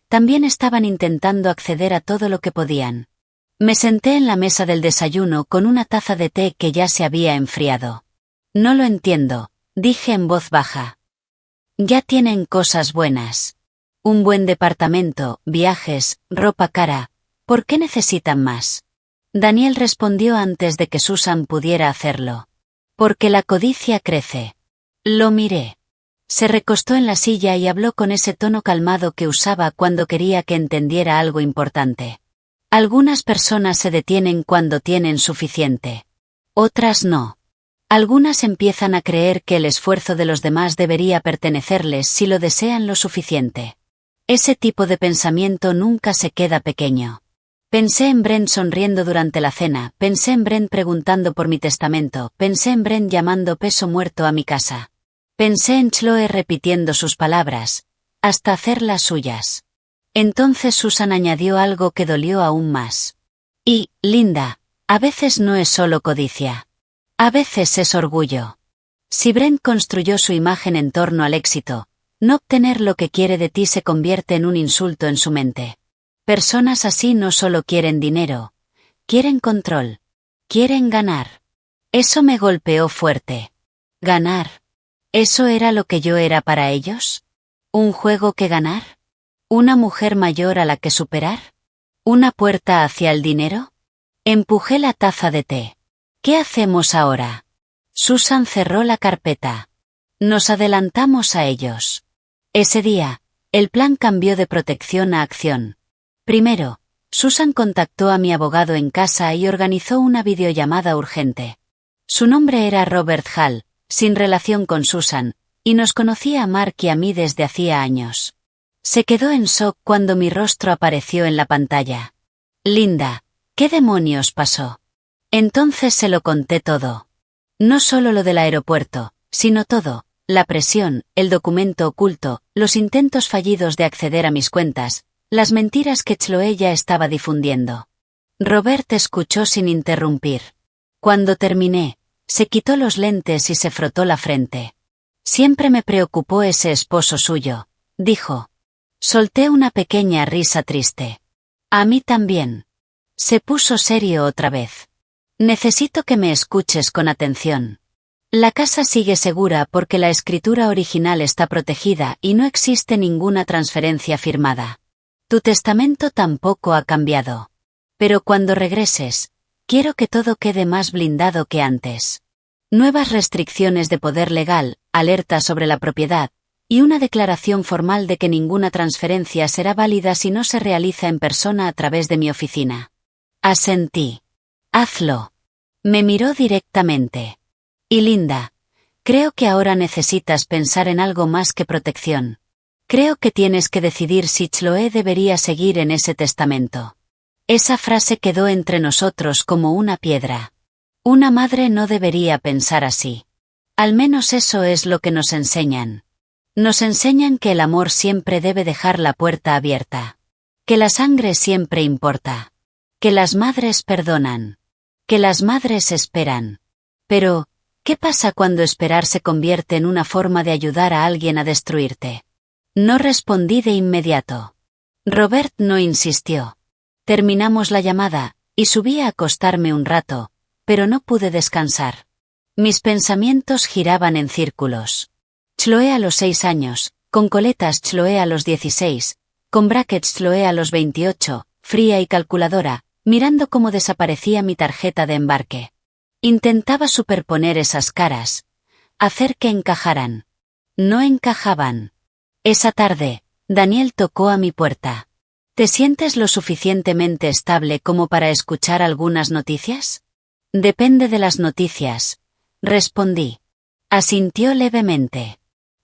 A: también estaban intentando acceder a todo lo que podían. Me senté en la mesa del desayuno con una taza de té que ya se había enfriado. «No lo entiendo», dije en voz baja. «Ya tienen cosas buenas. Un buen departamento, viajes, ropa cara. ¿Por qué necesitan más?». Daniel respondió antes de que Susan pudiera hacerlo. «Porque la codicia crece». Lo miré. Se recostó en la silla y habló con ese tono calmado que usaba cuando quería que entendiera algo importante. «Algunas personas se detienen cuando tienen suficiente. Otras no. Algunas empiezan a creer que el esfuerzo de los demás debería pertenecerles si lo desean lo suficiente. Ese tipo de pensamiento nunca se queda pequeño. Pensé en Brent sonriendo durante la cena, pensé en Brent preguntando por mi testamento, pensé en Brent llamando peso muerto a mi casa. Pensé en Chloe repitiendo sus palabras, hasta hacer las suyas. Entonces Susan añadió algo que dolió aún más. «Y, Linda, a veces no es solo codicia. A veces es orgullo. Si Brent construyó su imagen en torno al éxito, no obtener lo que quiere de ti se convierte en un insulto en su mente. Personas así no solo quieren dinero, quieren control, quieren ganar». Eso me golpeó fuerte. ¿Ganar? ¿Eso era lo que yo era para ellos? ¿Un juego que ganar? ¿Una mujer mayor a la que superar? ¿Una puerta hacia el dinero? Empujé la taza de té. «¿Qué hacemos ahora?». Susan cerró la carpeta. Nos adelantamos a ellos. Ese día, El plan cambió de protección a acción. Primero, Susan contactó a mi abogado en casa y organizó una videollamada urgente. Su nombre era Robert Hall, sin relación con Susan, y nos conocía a Mark y a mí desde hacía años. Se quedó en shock cuando mi rostro apareció en la pantalla. Linda, ¿qué demonios pasó? Entonces se lo conté todo. No solo lo del aeropuerto, sino todo, la presión, el documento oculto, los intentos fallidos de acceder a mis cuentas, las mentiras que Chloe ya estaba difundiendo. Robert escuchó sin interrumpir. Cuando terminé, se quitó los lentes y se frotó la frente. Siempre me preocupó ese esposo suyo, dijo. Solté una pequeña risa triste. A mí también. Se puso serio otra vez. Necesito que me escuches con atención. La casa sigue segura porque la escritura original está protegida y no existe ninguna transferencia firmada. Tu testamento tampoco ha cambiado. Pero cuando regreses, quiero que todo quede más blindado que antes. Nuevas restricciones de poder legal, alerta sobre la propiedad, y una declaración formal de que ninguna transferencia será válida si no se realiza en persona a través de mi oficina. Asentí. Hazlo. Me miró directamente. Y Linda, creo que ahora necesitas pensar en algo más que protección. Creo que tienes que decidir si Chloe debería seguir en ese testamento. Esa frase quedó entre nosotros como una piedra. Una madre no debería pensar así. Al menos eso es lo que nos enseñan. Nos enseñan que el amor siempre debe dejar la puerta abierta. Que la sangre siempre importa. Que las madres perdonan. Que las madres esperan. Pero, ¿qué pasa cuando esperar se convierte en una forma de ayudar a alguien a destruirte? No respondí de inmediato. Robert no insistió. Terminamos la llamada, y subí a acostarme un rato, pero no pude descansar. Mis pensamientos giraban en círculos. Chloe a los 6 años, con coletas Chloe a los 16, con brackets Chloe a los 28, fría y calculadora, mirando cómo desaparecía mi tarjeta de embarque. Intentaba superponer esas caras, hacer que encajaran. No encajaban. Esa tarde, Daniel tocó a mi puerta. ¿Te sientes lo suficientemente estable como para escuchar algunas noticias? Depende de las noticias, respondí. Asintió levemente.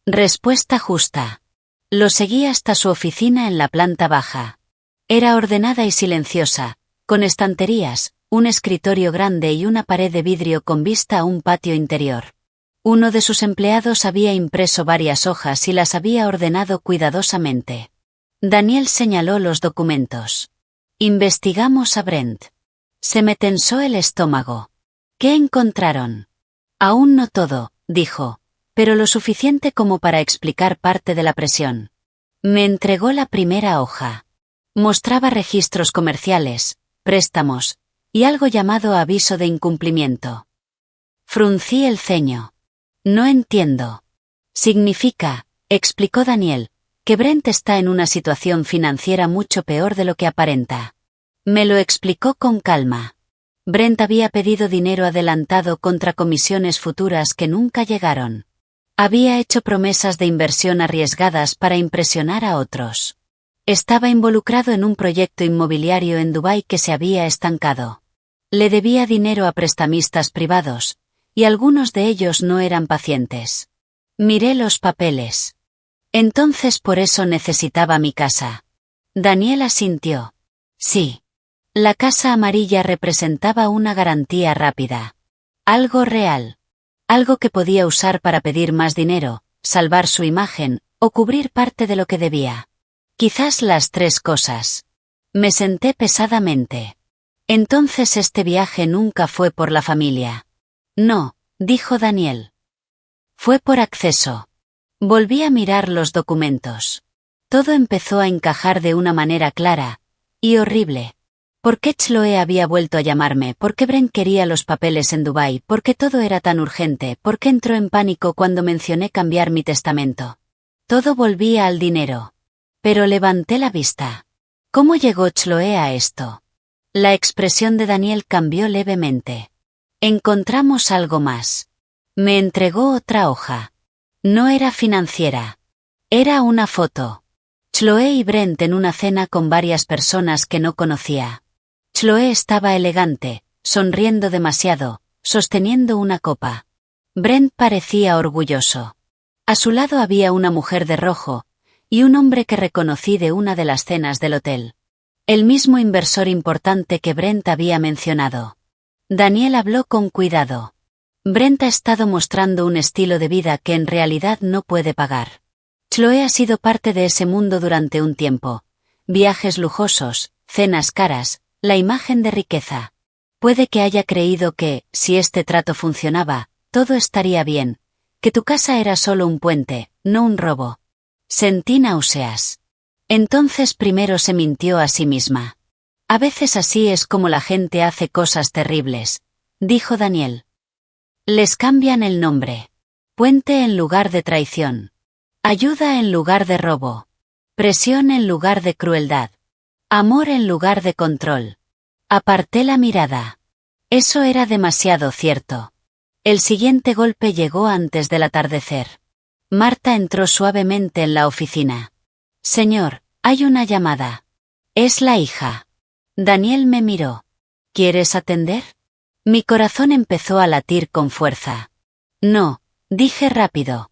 A: Respuesta justa. Lo seguí hasta su oficina en la planta baja. Era ordenada y silenciosa, con estanterías, un escritorio grande y una pared de vidrio con vista a un patio interior. Uno de sus empleados había impreso varias hojas y las había ordenado cuidadosamente. Daniel señaló los documentos. Investigamos a Brent. Se me tensó el estómago. ¿Qué encontraron? Aún no todo, dijo, pero lo suficiente como para explicar parte de la presión. Me entregó la primera hoja. Mostraba registros comerciales, préstamos, y algo llamado aviso de incumplimiento. Fruncí el ceño. No entiendo. Significa, explicó Daniel, que Brent está en una situación financiera mucho peor de lo que aparenta. Me lo explicó con calma. Brent había pedido dinero adelantado contra comisiones futuras que nunca llegaron. Había hecho promesas de inversión arriesgadas para impresionar a otros. Estaba involucrado en un proyecto inmobiliario en Dubái que se había estancado. Le debía dinero a prestamistas privados, y algunos de ellos no eran pacientes. Miré los papeles. Entonces por eso necesitaba mi casa. Daniel asintió. Sí. La casa amarilla representaba una garantía rápida. Algo real. Algo que podía usar para pedir más dinero, salvar su imagen, o cubrir parte de lo que debía. Quizás las 3 cosas. Me senté pesadamente. Entonces este viaje nunca fue por la familia. No, dijo Daniel. Fue por acceso. Volví a mirar los documentos. Todo empezó a encajar de una manera clara, y horrible. ¿Por qué Chloe había vuelto a llamarme? ¿Por qué Brent quería los papeles en Dubái? ¿Por qué todo era tan urgente? ¿Por qué entró en pánico cuando mencioné cambiar mi testamento? Todo volvía al dinero. Pero levanté la vista. ¿Cómo llegó Chloe a esto? La expresión de Daniel cambió levemente. Encontramos algo más. Me entregó otra hoja. No era financiera. Era una foto. Chloe y Brent en una cena con varias personas que no conocía. Chloe estaba elegante, sonriendo demasiado, sosteniendo una copa. Brent parecía orgulloso. A su lado había una mujer de rojo, y un hombre que reconocí de una de las cenas del hotel. El mismo inversor importante que Brent había mencionado. Daniel habló con cuidado. Brent ha estado mostrando un estilo de vida que en realidad no puede pagar. Chloe ha sido parte de ese mundo durante un tiempo. Viajes lujosos, cenas caras, la imagen de riqueza. Puede que haya creído que, si este trato funcionaba, todo estaría bien, que tu casa era solo un puente, no un robo. Sentí náuseas. Entonces primero se mintió a sí misma. A veces así es como la gente hace cosas terribles, dijo Daniel. Les cambian el nombre. Puente en lugar de traición. Ayuda en lugar de robo. Presión en lugar de crueldad. Amor en lugar de control. Aparté la mirada. Eso era demasiado cierto. El siguiente golpe llegó antes del atardecer. Marta entró suavemente en la oficina. Señor, hay una llamada. Es la hija. Daniel me miró. ¿Quieres atender? Mi corazón empezó a latir con fuerza. No, dije rápido.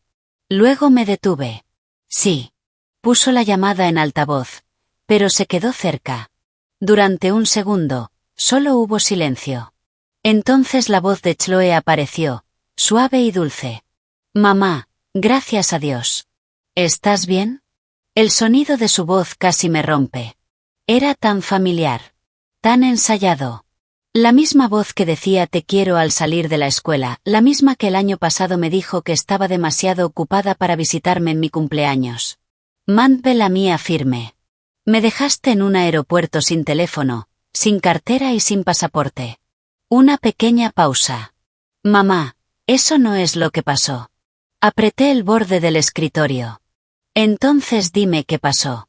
A: Luego me detuve. Sí. Puso la llamada en altavoz, pero se quedó cerca. Durante un segundo, solo hubo silencio. Entonces la voz de Chloe apareció, suave y dulce. Mamá, gracias a Dios. ¿Estás bien? El sonido de su voz casi me rompe. Era tan familiar. Tan ensayado. La misma voz que decía te quiero al salir de la escuela, la misma que el año pasado me dijo que estaba demasiado ocupada para visitarme en mi cumpleaños. Mantuve la mía firme. Me dejaste en un aeropuerto sin teléfono, sin cartera y sin pasaporte. Una pequeña pausa. Mamá, eso no es lo que pasó. Apreté el borde del escritorio. Entonces dime qué pasó.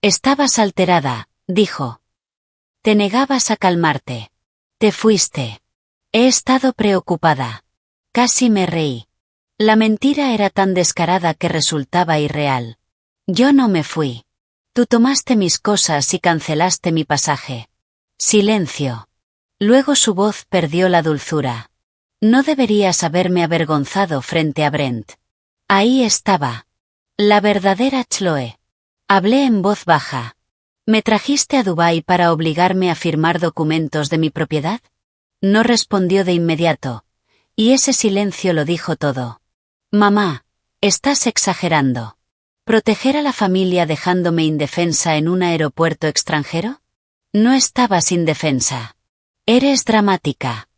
A: Estabas alterada, dijo. Te negabas a calmarte. Te fuiste. He estado preocupada. Casi me reí. La mentira era tan descarada que resultaba irreal. Yo no me fui. Tú tomaste mis cosas y cancelaste mi pasaje. Silencio. Luego su voz perdió la dulzura. No deberías haberme avergonzado frente a Brent. Ahí estaba. La verdadera Chloe. Hablé en voz baja. ¿Me trajiste a Dubái para obligarme a firmar documentos de mi propiedad? No respondió de inmediato, y ese silencio lo dijo todo. Mamá, estás exagerando. ¿Proteger a la familia dejándome indefensa en un aeropuerto extranjero? No estabas indefensa. Eres dramática.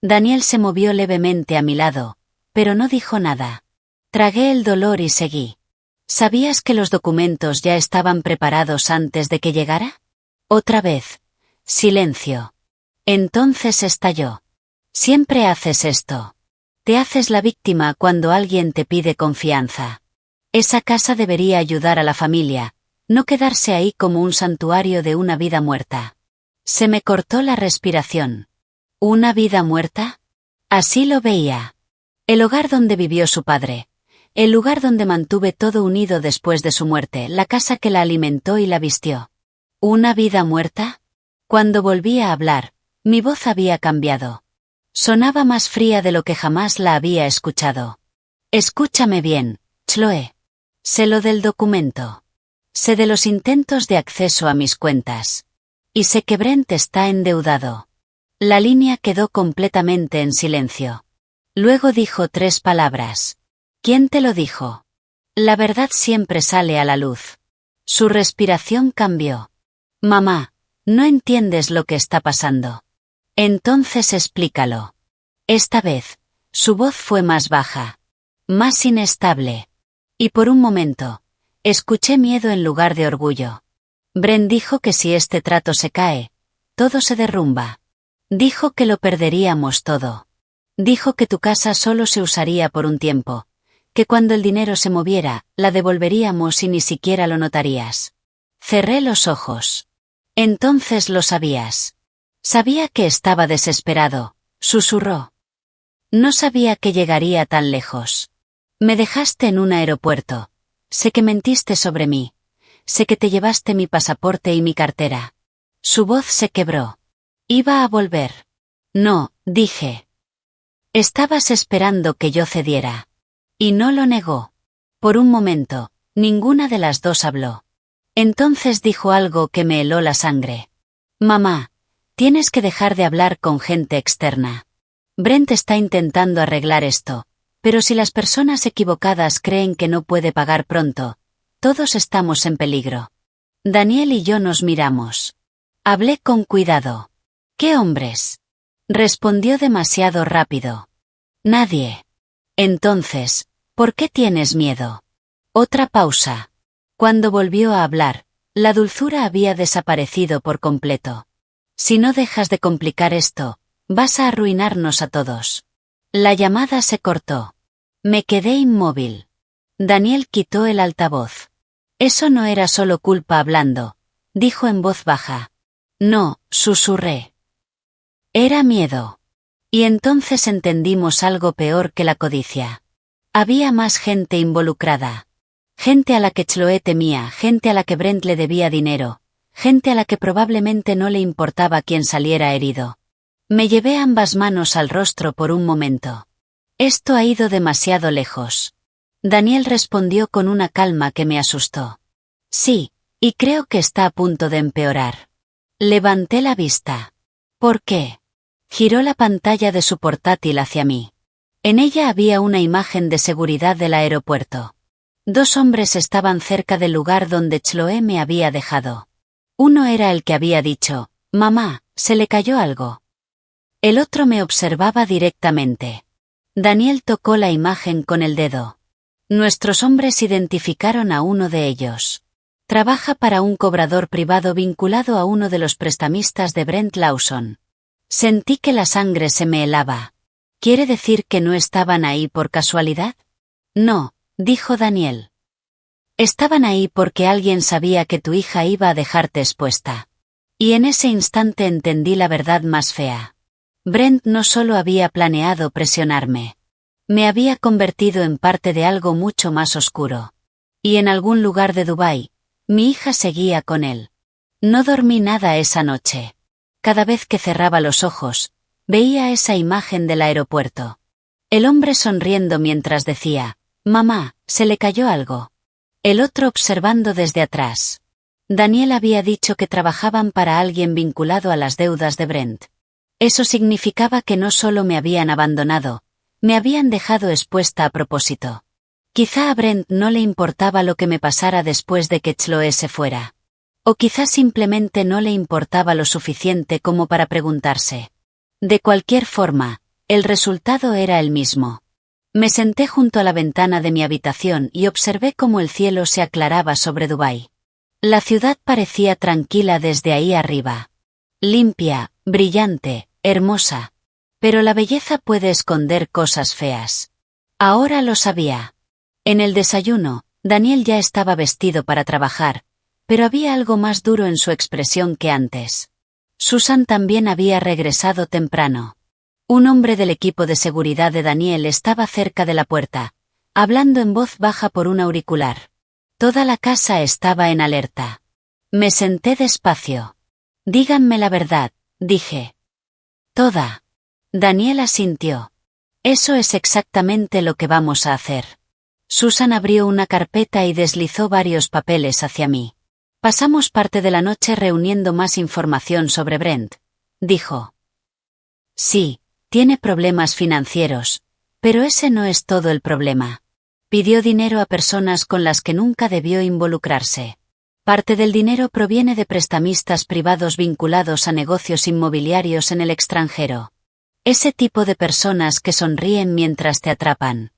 A: Daniel se movió levemente a mi lado, pero no dijo nada. Tragué el dolor y seguí. ¿Sabías que los documentos ya estaban preparados antes de que llegara? Otra vez. Silencio. Entonces estalló. Siempre haces esto. Te haces la víctima cuando alguien te pide confianza. Esa casa debería ayudar a la familia, no quedarse ahí como un santuario de una vida muerta. Se me cortó la respiración. ¿Una vida muerta? Así lo veía. El hogar donde vivió su padre. El lugar donde mantuve todo unido después de su muerte, la casa que la alimentó y la vistió. ¿Una vida muerta? Cuando volví a hablar, mi voz había cambiado. Sonaba más fría de lo que jamás la había escuchado. Escúchame bien, Chloe. Sé lo del documento. Sé de los intentos de acceso a mis cuentas. Y sé que Brent está endeudado. La línea quedó completamente en silencio. Luego dijo 3 palabras. ¿Quién te lo dijo? La verdad siempre sale a la luz. Su respiración cambió. Mamá, no entiendes lo que está pasando. Entonces explícalo. Esta vez, su voz fue más baja. Más inestable. Y por un momento, escuché miedo en lugar de orgullo. Brent dijo que si este trato se cae, todo se derrumba. Dijo que lo perderíamos todo. Dijo que tu casa solo se usaría por un tiempo. Que cuando el dinero se moviera, la devolveríamos y ni siquiera lo notarías. Cerré los ojos. Entonces lo sabías. Sabía que estaba desesperado, susurró. No sabía que llegaría tan lejos. Me dejaste en un aeropuerto. Sé que mentiste sobre mí. sé que te llevaste mi pasaporte y mi cartera. Su voz se quebró. Iba a volver. No, dije. Estabas esperando que yo cediera. Y no lo negó. Por un momento, ninguna de las dos habló. Entonces dijo algo que me heló la sangre. Mamá, tienes que dejar de hablar con gente externa. Brent está intentando arreglar esto, pero si las personas equivocadas creen que no puede pagar pronto, todos estamos en peligro. Daniel y yo nos miramos. Hablé con cuidado. ¿Qué hombres? Respondió demasiado rápido. Nadie. Entonces, ¿por qué tienes miedo? Otra pausa. Cuando volvió a hablar, la dulzura había desaparecido por completo. Si no dejas de complicar esto, vas a arruinarnos a todos. La llamada se cortó. Me quedé inmóvil. Daniel quitó el altavoz. Eso no era solo culpa hablando, dijo en voz baja. No, susurré. Era miedo. Y entonces entendimos algo peor que la codicia. Había más gente involucrada. Gente a la que Chloe temía, gente a la que Brent le debía dinero, gente a la que probablemente no le importaba quién saliera herido. Me llevé ambas manos al rostro por un momento. Esto ha ido demasiado lejos. Daniel respondió con una calma que me asustó. Sí, y creo que está a punto de empeorar. Levanté la vista. ¿Por qué? Giró la pantalla de su portátil hacia mí. En ella había una imagen de seguridad del aeropuerto. 2 hombres estaban cerca del lugar donde Chloe me había dejado. Uno era el que había dicho, «Mamá, se le cayó algo». El otro me observaba directamente. Daniel tocó la imagen con el dedo. Nuestros hombres identificaron a uno de ellos. Trabaja para un cobrador privado vinculado a uno de los prestamistas de Brent Lawson. Sentí que la sangre se me helaba. ¿Quiere decir que no estaban ahí por casualidad? No, dijo Daniel. Estaban ahí porque alguien sabía que tu hija iba a dejarte expuesta. Y en ese instante entendí la verdad más fea. Brent no solo había planeado presionarme. Me había convertido en parte de algo mucho más oscuro. Y en algún lugar de Dubái, mi hija seguía con él. No dormí nada esa noche. Cada vez que cerraba los ojos, veía esa imagen del aeropuerto. El hombre sonriendo mientras decía, «Mamá, se le cayó algo». El otro observando desde atrás. Daniel había dicho que trabajaban para alguien vinculado a las deudas de Brent. Eso significaba que no solo me habían abandonado, me habían dejado expuesta a propósito. Quizá a Brent no le importaba lo que me pasara después de que Chloe se fuera. O quizá simplemente no le importaba lo suficiente como para preguntarse. De cualquier forma, el resultado era el mismo. Me senté junto a la ventana de mi habitación y observé cómo el cielo se aclaraba sobre Dubái. La ciudad parecía tranquila desde ahí arriba. Limpia, brillante, hermosa. Pero la belleza puede esconder cosas feas. Ahora lo sabía. En el desayuno, Daniel ya estaba vestido para trabajar, pero había algo más duro en su expresión que antes. Susan también había regresado temprano. Un hombre del equipo de seguridad de Daniel estaba cerca de la puerta, hablando en voz baja por un auricular. Toda la casa estaba en alerta. Me senté despacio. Díganme la verdad, dije. Toda. Daniel asintió. Eso es exactamente lo que vamos a hacer. Susan abrió una carpeta y deslizó varios papeles hacia mí. Pasamos parte de la noche reuniendo más información sobre Brent, dijo. Sí, tiene problemas financieros, pero ese no es todo el problema. Pidió dinero a personas con las que nunca debió involucrarse. Parte del dinero proviene de prestamistas privados vinculados a negocios inmobiliarios en el extranjero. Ese tipo de personas que sonríen mientras te atrapan.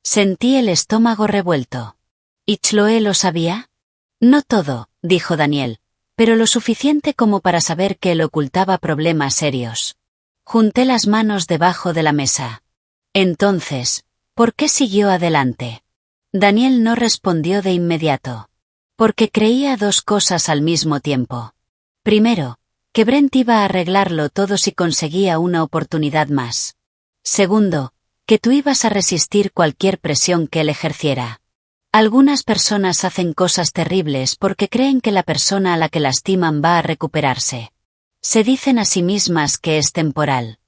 A: Sentí el estómago revuelto. ¿Y Chloe lo sabía? No todo, dijo Daniel, pero lo suficiente como para saber que él ocultaba problemas serios. Junté las manos debajo de la mesa. Entonces, ¿por qué siguió adelante? Daniel no respondió de inmediato. Porque creía 2 cosas al mismo tiempo. Primero, que Brent iba a arreglarlo todo si conseguía una oportunidad más. Segundo, que tú ibas a resistir cualquier presión que él ejerciera. Algunas personas hacen cosas terribles porque creen que la persona a la que lastiman va a recuperarse. Se dicen a sí mismas que es temporal.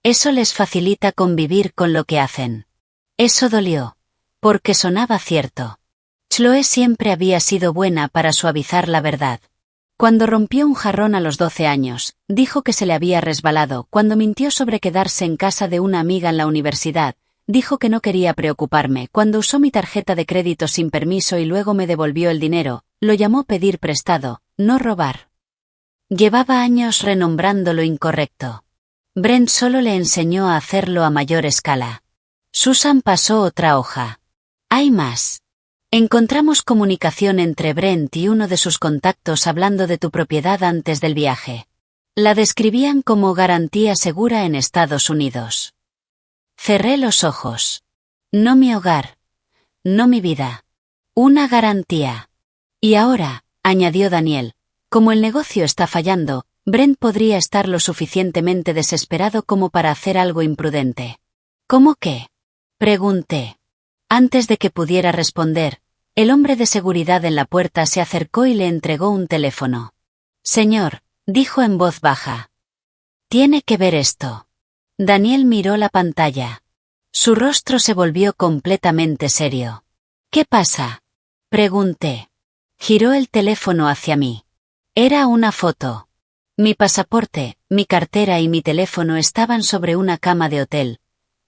A: Eso les facilita convivir con lo que hacen. Eso dolió, porque sonaba cierto. Chloe siempre había sido buena para suavizar la verdad. Cuando rompió un jarrón a los 12 años, dijo que se le había resbalado. Cuando mintió sobre quedarse en casa de una amiga en la universidad, dijo que no quería preocuparme. Cuando usó mi tarjeta de crédito sin permiso y luego me devolvió el dinero, lo llamó pedir prestado, no robar. Llevaba años renombrando lo incorrecto. Brent solo le enseñó a hacerlo a mayor escala. Susan pasó otra hoja. Hay más. Encontramos comunicación entre Brent y uno de sus contactos hablando de tu propiedad antes del viaje. La describían como garantía segura en Estados Unidos. Cerré los ojos. No mi hogar. No mi vida. Una garantía. Y ahora, añadió Daniel, como el negocio está fallando, Brent podría estar lo suficientemente desesperado como para hacer algo imprudente. ¿Cómo qué? Pregunté. Antes de que pudiera responder, el hombre de seguridad en la puerta se acercó y le entregó un teléfono. Señor, dijo en voz baja. Tiene que ver esto. Daniel miró la pantalla. Su rostro se volvió completamente serio. ¿Qué pasa? Pregunté. Giró el teléfono hacia mí. Era una foto. Mi pasaporte, mi cartera y mi teléfono estaban sobre una cama de hotel,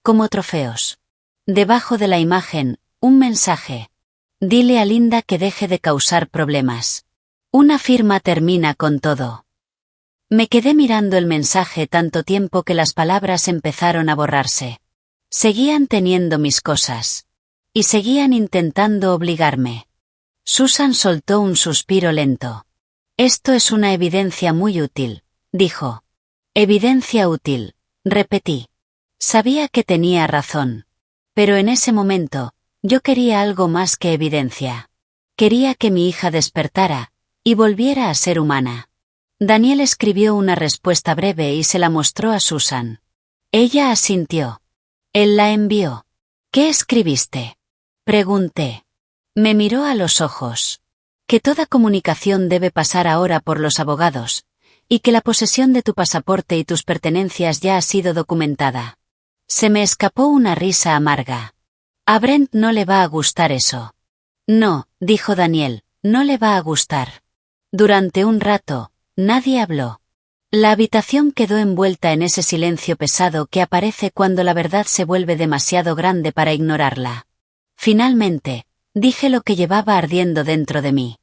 A: como trofeos. Debajo de la imagen, un mensaje. Dile a Linda que deje de causar problemas. Una firma termina con todo. Me quedé mirando el mensaje tanto tiempo que las palabras empezaron a borrarse. Seguían teniendo mis cosas. Y seguían intentando obligarme. Susan soltó un suspiro lento. Esto es una evidencia muy útil, dijo. Evidencia útil, repetí. Sabía que tenía razón. Pero en ese momento, yo quería algo más que evidencia. Quería que mi hija despertara, y volviera a ser humana. Daniel escribió una respuesta breve y se la mostró a Susan. Ella asintió. Él la envió. ¿Qué escribiste? Pregunté. Me miró a los ojos. Que toda comunicación debe pasar ahora por los abogados, y que la posesión de tu pasaporte y tus pertenencias ya ha sido documentada. Se me escapó una risa amarga. A Brent no le va a gustar eso. No, dijo Daniel, no le va a gustar. Durante un rato, nadie habló. La habitación quedó envuelta en ese silencio pesado que aparece cuando la verdad se vuelve demasiado grande para ignorarla. Finalmente, dije lo que llevaba ardiendo dentro de mí.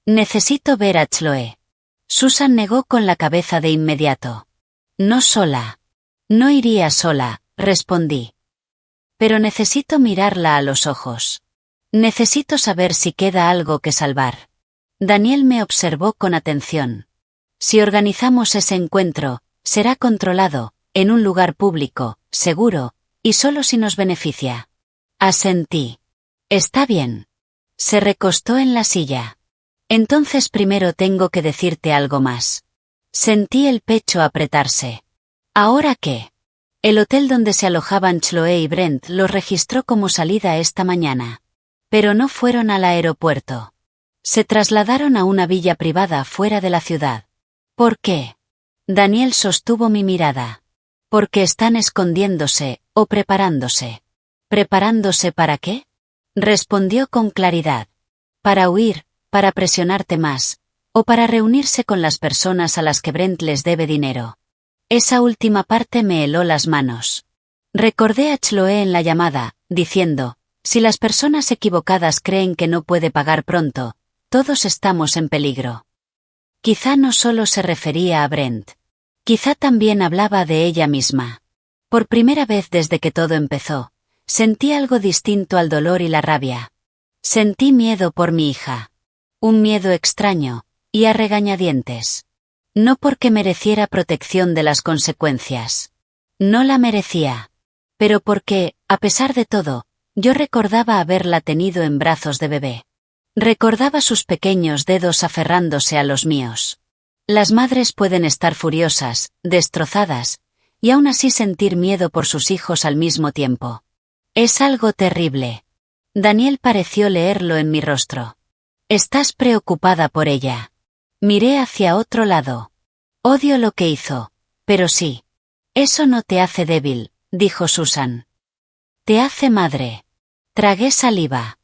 A: Necesito ver a Chloe. Susan negó con la cabeza de inmediato. No sola. No iría sola, respondí. Pero necesito mirarla a los ojos. Necesito saber si queda algo que salvar. Daniel me observó con atención. Si organizamos ese encuentro, será controlado, en un lugar público, seguro, y solo si nos beneficia. Asentí. Está bien. Se recostó en la silla. Entonces primero tengo que decirte algo más. Sentí el pecho apretarse. ¿Ahora qué? El hotel donde se alojaban Chloe y Brent los registró como salida esta mañana. Pero no fueron al aeropuerto. Se trasladaron a una villa privada fuera de la ciudad. ¿Por qué? Daniel sostuvo mi mirada. Porque están escondiéndose, o preparándose. ¿Preparándose para qué? Respondió con claridad. Para huir, para presionarte más, o para reunirse con las personas a las que Brent les debe dinero. Esa última parte me heló las manos. Recordé a Chloe en la llamada, diciendo, si las personas equivocadas creen que no puede pagar pronto, todos estamos en peligro. Quizá no solo se refería a Brent. Quizá también hablaba de ella misma. Por primera vez desde que todo empezó, sentí algo distinto al dolor y la rabia. Sentí miedo por mi hija. Un miedo extraño, y a regañadientes. No porque mereciera protección de las consecuencias. No la merecía. Pero porque, a pesar de todo, yo recordaba haberla tenido en brazos de bebé. Recordaba sus pequeños dedos aferrándose a los míos. Las madres pueden estar furiosas, destrozadas, y aún así sentir miedo por sus hijos al mismo tiempo. Es algo terrible. Daniel pareció leerlo en mi rostro. Estás preocupada por ella. Miré hacia otro lado. Odio lo que hizo. Pero sí. Eso no te hace débil, dijo Susan. Te hace madre. Tragué saliva.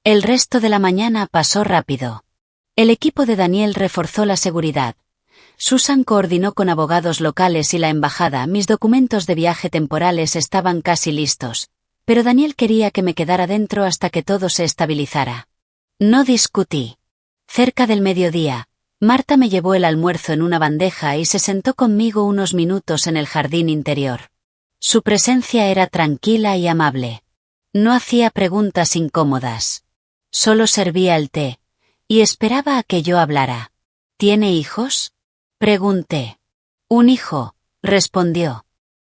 A: El resto de la mañana pasó rápido. El equipo de Daniel reforzó la seguridad. Susan coordinó con abogados locales y la embajada. Mis documentos de viaje temporales estaban casi listos, pero Daniel quería que me quedara dentro hasta que todo se estabilizara. No discutí. Cerca del mediodía, Marta me llevó el almuerzo en una bandeja y se sentó conmigo unos minutos en el jardín interior. Su presencia era tranquila y amable. No hacía preguntas incómodas. Solo servía el té, y esperaba a que yo hablara. ¿Tiene hijos? Pregunté. Un hijo, respondió.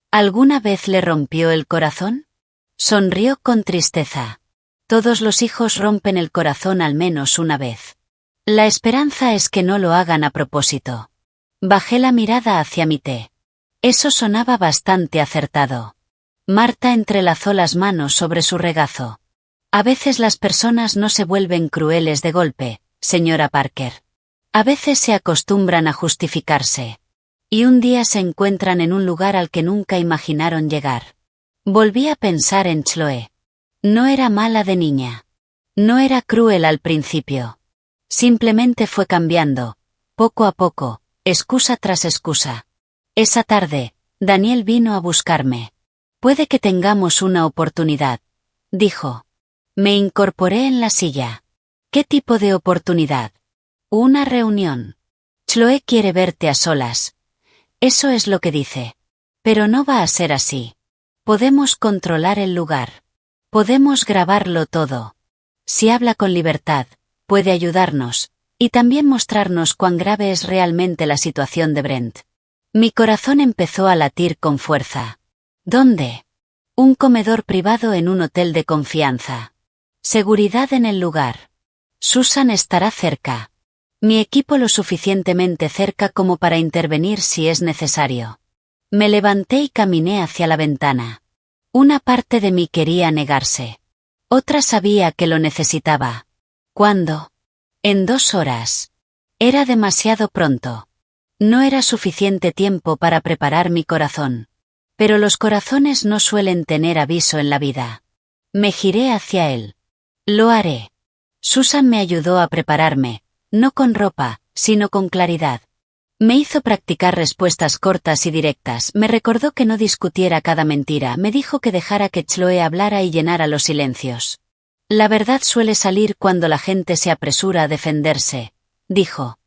A: ¿Alguna vez le rompió el corazón? Sonrió con tristeza. Todos los hijos rompen el corazón al menos una vez. La esperanza es que no lo hagan a propósito. Bajé la mirada hacia mi té. Eso sonaba bastante acertado. Marta entrelazó las manos sobre su regazo. A veces las personas no se vuelven crueles de golpe, señora Parker. A veces se acostumbran a justificarse. Y un día se encuentran en un lugar al que nunca imaginaron llegar. Volví a pensar en Chloe. No era mala de niña. No era cruel al principio. Simplemente fue cambiando, poco a poco, excusa tras excusa. Esa tarde, Daniel vino a buscarme. Puede que tengamos una oportunidad, dijo. Me incorporé en la silla. ¿Qué tipo de oportunidad? Una reunión. Chloe quiere verte a solas. Eso es lo que dice. Pero no va a ser así. Podemos controlar el lugar. Podemos grabarlo todo. Si habla con libertad, puede ayudarnos, y también mostrarnos cuán grave es realmente la situación de Brent. Mi corazón empezó a latir con fuerza. ¿Dónde? Un comedor privado en un hotel de confianza. Seguridad en el lugar. Susan estará cerca. Mi equipo lo suficientemente cerca como para intervenir si es necesario. Me levanté y caminé hacia la ventana. Una parte de mí quería negarse. Otra sabía que lo necesitaba. ¿Cuándo? En 2 horas. Era demasiado pronto. No era suficiente tiempo para preparar mi corazón. Pero los corazones no suelen tener aviso en la vida. Me giré hacia él. Lo haré. Susan me ayudó a prepararme. No con ropa, sino con claridad. Me hizo practicar respuestas cortas y directas, me recordó que no discutiera cada mentira, me dijo que dejara que Chloe hablara y llenara los silencios. La verdad suele salir cuando la gente se apresura a defenderse, dijo.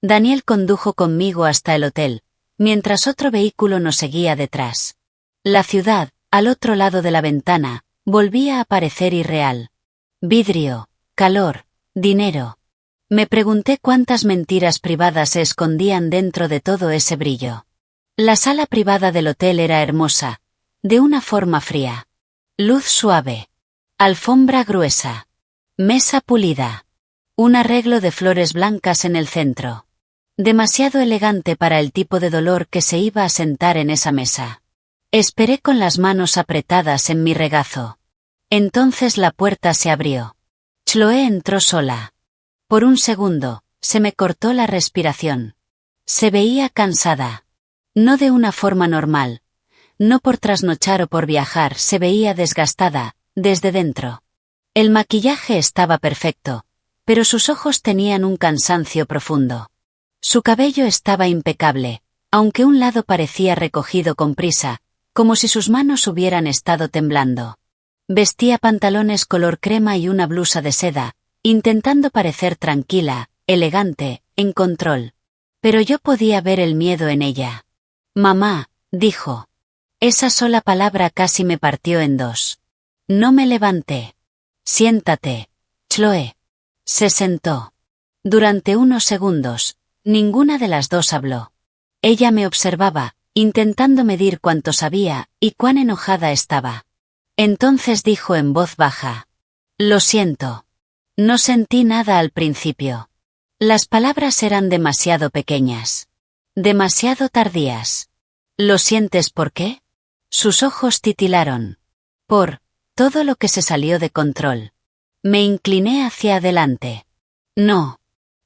A: Daniel condujo conmigo hasta el hotel, mientras otro vehículo nos seguía detrás. La ciudad, al otro lado de la ventana, volvía a parecer irreal. Vidrio, calor, dinero. Me pregunté cuántas mentiras privadas se escondían dentro de todo ese brillo. La sala privada del hotel era hermosa, de una forma fría. Luz suave. Alfombra gruesa. Mesa pulida. Un arreglo de flores blancas en el centro. Demasiado elegante para el tipo de dolor que se iba a sentar en esa mesa. Esperé con las manos apretadas en mi regazo. Entonces la puerta se abrió. Chloe entró sola. Por un segundo, se me cortó la respiración. Se veía cansada. No de una forma normal. No por trasnochar o por viajar, se veía desgastada, desde dentro. El maquillaje estaba perfecto, pero sus ojos tenían un cansancio profundo. Su cabello estaba impecable, aunque un lado parecía recogido con prisa, como si sus manos hubieran estado temblando. Vestía pantalones color crema y una blusa de seda, intentando parecer tranquila, elegante, en control. Pero yo podía ver el miedo en ella. Mamá, dijo. Esa sola palabra casi me partió en dos. No me levanté. Siéntate, Chloe. Se sentó. Durante unos segundos, ninguna de las dos habló. Ella me observaba, intentando medir cuánto sabía, y cuán enojada estaba. Entonces dijo en voz baja. Lo siento. No sentí nada al principio. Las palabras eran demasiado pequeñas. Demasiado tardías. ¿Lo sientes por qué? Sus ojos titilaron. Por todo lo que se salió de control. Me incliné hacia adelante. No.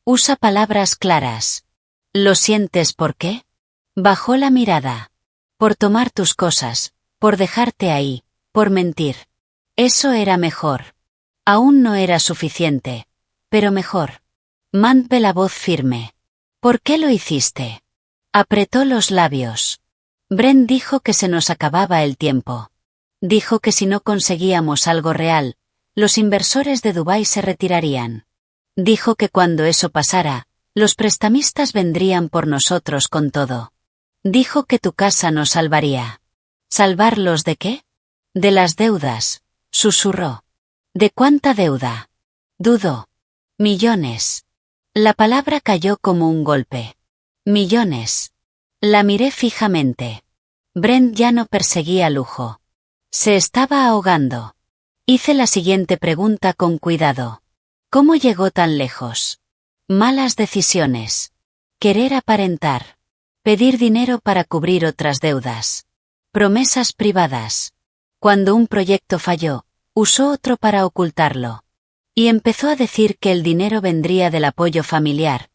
A: Usa palabras claras. ¿Lo sientes por qué? Bajó la mirada. Por tomar tus cosas, por dejarte ahí, por mentir. Eso era mejor. Aún no era suficiente, pero mejor. Mantuve la voz firme. ¿Por qué lo hiciste? Apretó los labios. Brent dijo que se nos acababa el tiempo. Dijo que si no conseguíamos algo real, los inversores de Dubái se retirarían. Dijo que cuando eso pasara, los prestamistas vendrían por nosotros con todo. Dijo que tu casa nos salvaría. ¿Salvarlos de qué? De las deudas, susurró. ¿De cuánta deuda? Dudó. Millones. La palabra cayó como un golpe. Millones. La miré fijamente. Brent ya no perseguía lujo. Se estaba ahogando. Hice la siguiente pregunta con cuidado. ¿Cómo llegó tan lejos? Malas decisiones. Querer aparentar. Pedir dinero para cubrir otras deudas. Promesas privadas. Cuando un proyecto falló, usó otro para ocultarlo. Y empezó a decir que el dinero vendría del apoyo familiar.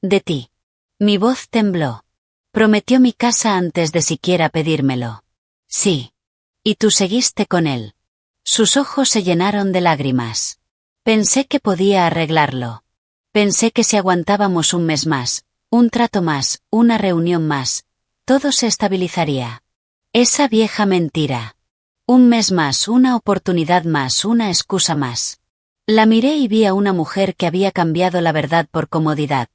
A: De ti. Mi voz tembló. Prometió mi casa antes de siquiera pedírmelo. Sí. Y tú seguiste con él. Sus ojos se llenaron de lágrimas. Pensé que podía arreglarlo. Pensé que si aguantábamos un mes más, un trato más, una reunión más, todo se estabilizaría. Esa vieja mentira. Un mes más, una oportunidad más, una excusa más. La miré y vi a una mujer que había cambiado la verdad por comodidad.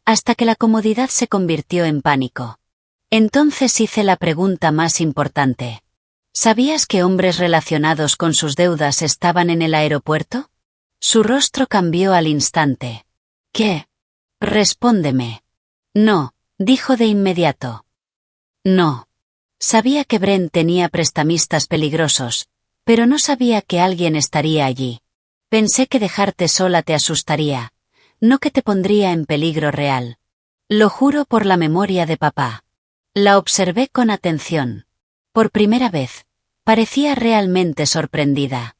A: Hasta que la comodidad se convirtió en pánico. Entonces hice la pregunta más importante. ¿Sabías que hombres relacionados con sus deudas estaban en el aeropuerto? Su rostro cambió al instante. ¿Qué? Respóndeme. No, dijo de inmediato. No. Sabía que Brent tenía prestamistas peligrosos, pero no sabía que alguien estaría allí. Pensé que dejarte sola te asustaría, no que te pondría en peligro real. Lo juro por la memoria de papá. La observé con atención. Por primera vez, parecía realmente sorprendida.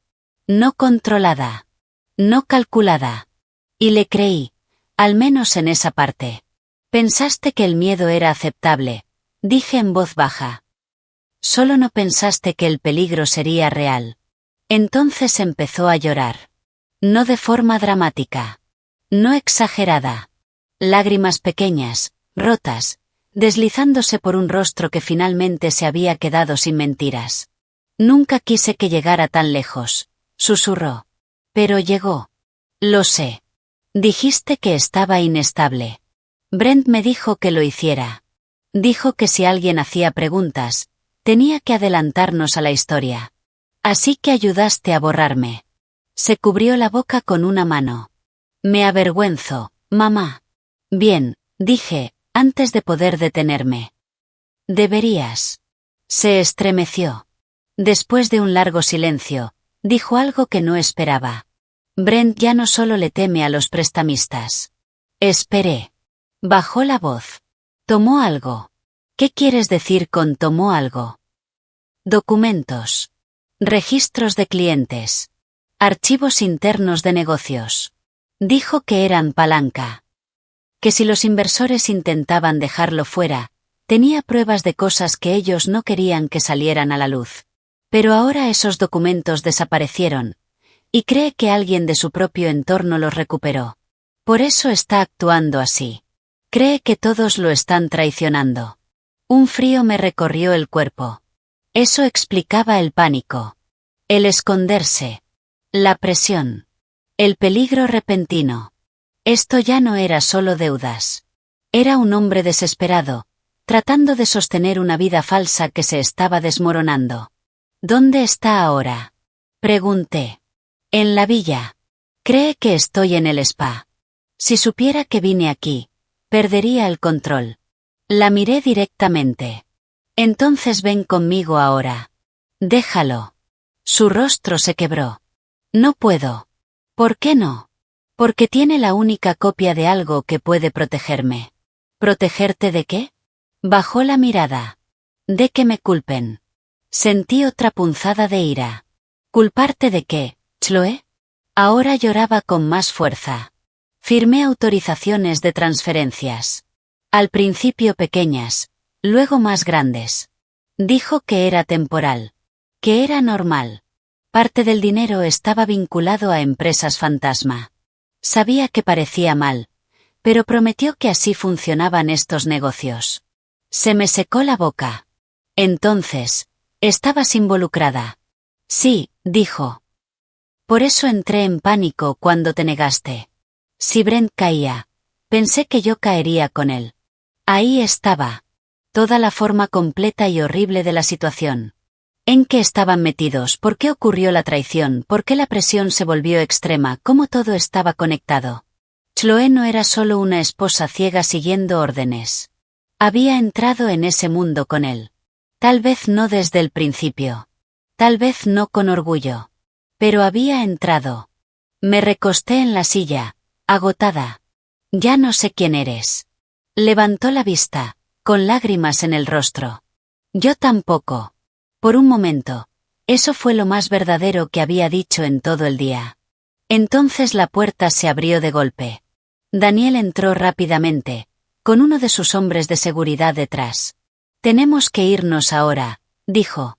A: No controlada. No calculada. Y le creí, al menos en esa parte. Pensaste que el miedo era aceptable, dije en voz baja. Solo no pensaste que el peligro sería real. Entonces empezó a llorar. No de forma dramática. No exagerada. Lágrimas pequeñas, rotas, deslizándose por un rostro que finalmente se había quedado sin mentiras. Nunca quise que llegara tan lejos, susurró. Pero llegó. Lo sé. Dijiste que estaba inestable. Brent me dijo que lo hiciera. Dijo que si alguien hacía preguntas, tenía que adelantarnos a la historia. Así que ayudaste a borrarme. Se cubrió la boca con una mano. Me avergüenzo, mamá. Bien, dije, antes de poder detenerme. Deberías. Se estremeció. Después de un largo silencio, dijo algo que no esperaba. Brent ya no solo le teme a los prestamistas. Esperé. Bajó la voz. Tomó algo. ¿Qué quieres decir con tomó algo? Documentos. Registros de clientes. Archivos internos de negocios. Dijo que eran palanca. Que si los inversores intentaban dejarlo fuera, tenía pruebas de cosas que ellos no querían que salieran a la luz. Pero ahora esos documentos desaparecieron, y cree que alguien de su propio entorno los recuperó. Por eso está actuando así. Cree que todos lo están traicionando. Un frío me recorrió el cuerpo. Eso explicaba el pánico. El esconderse. La presión. El peligro repentino. Esto ya no era solo deudas. Era un hombre desesperado, tratando de sostener una vida falsa que se estaba desmoronando. ¿Dónde está ahora? Pregunté. En la villa. Cree que estoy en el spa. Si supiera que vine aquí, perdería el control. La miré directamente. Entonces ven conmigo ahora. Déjalo. Su rostro se quebró. No puedo. ¿Por qué no? Porque tiene la única copia de algo que puede protegerme. ¿Protegerte de qué? Bajó la mirada. De que me culpen. Sentí otra punzada de ira. ¿Culparte de qué, Chloe? Ahora lloraba con más fuerza. Firmé autorizaciones de transferencias. Al principio pequeñas, luego más grandes. Dijo que era temporal. Que era normal. Parte del dinero estaba vinculado a empresas fantasma. Sabía que parecía mal, pero prometió que así funcionaban estos negocios. Se me secó la boca. Entonces, ¿estabas involucrada? Sí, dijo. Por eso entré en pánico cuando te negaste. Si Brent caía, pensé que yo caería con él. Ahí estaba. Toda la forma completa y horrible de la situación. ¿En qué estaban metidos? ¿Por qué ocurrió la traición? ¿Por qué la presión se volvió extrema? ¿Cómo todo estaba conectado? Chloe no era solo una esposa ciega siguiendo órdenes. Había entrado en ese mundo con él. Tal vez no desde el principio. Tal vez no con orgullo. Pero había entrado. Me recosté en la silla, agotada. Ya no sé quién eres. Levantó la vista, con lágrimas en el rostro. Yo tampoco. Por un momento, eso fue lo más verdadero que había dicho en todo el día. Entonces la puerta se abrió de golpe. Daniel entró rápidamente, con uno de sus hombres de seguridad detrás. Tenemos que irnos ahora, dijo.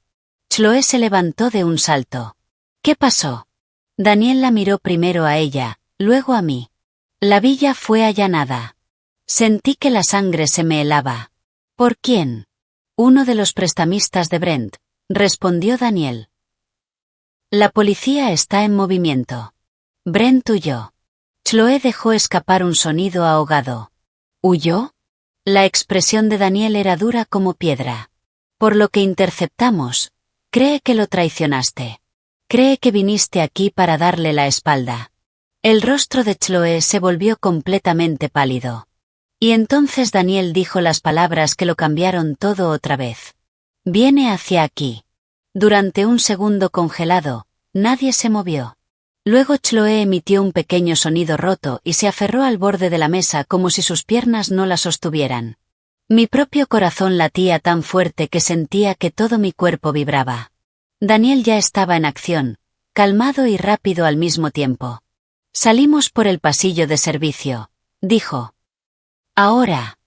A: Chloe se levantó de un salto. ¿Qué pasó? Daniel la miró primero a ella, luego a mí. La villa fue allanada. Sentí que la sangre se me helaba. ¿Por quién? Uno de los prestamistas de Brent, respondió Daniel. La policía está en movimiento. Brent huyó. Chloe dejó escapar un sonido ahogado. ¿Huyó? La expresión de Daniel era dura como piedra. Por lo que interceptamos, cree que lo traicionaste. Cree que viniste aquí para darle la espalda. El rostro de Chloe se volvió completamente pálido. Y entonces Daniel dijo las palabras que lo cambiaron todo otra vez. Viene hacia aquí. Durante un segundo congelado, nadie se movió. Luego Chloe emitió un pequeño sonido roto y se aferró al borde de la mesa como si sus piernas no la sostuvieran. Mi propio corazón latía tan fuerte que sentía que todo mi cuerpo vibraba. Daniel ya estaba en acción, calmado y rápido al mismo tiempo. Salimos por el pasillo de servicio, dijo. Ahora.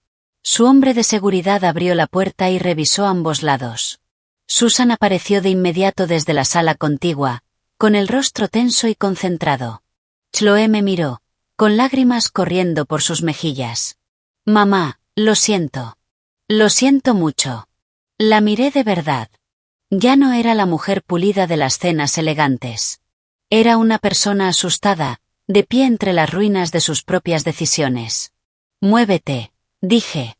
A: Su hombre de seguridad abrió la puerta y revisó ambos lados. Susan apareció de inmediato desde la sala contigua, con el rostro tenso y concentrado. Chloe me miró, con lágrimas corriendo por sus mejillas. Mamá, lo siento. Lo siento mucho. La miré de verdad. Ya no era la mujer pulida de las cenas elegantes. Era una persona asustada, de pie entre las ruinas de sus propias decisiones. Muévete, dije.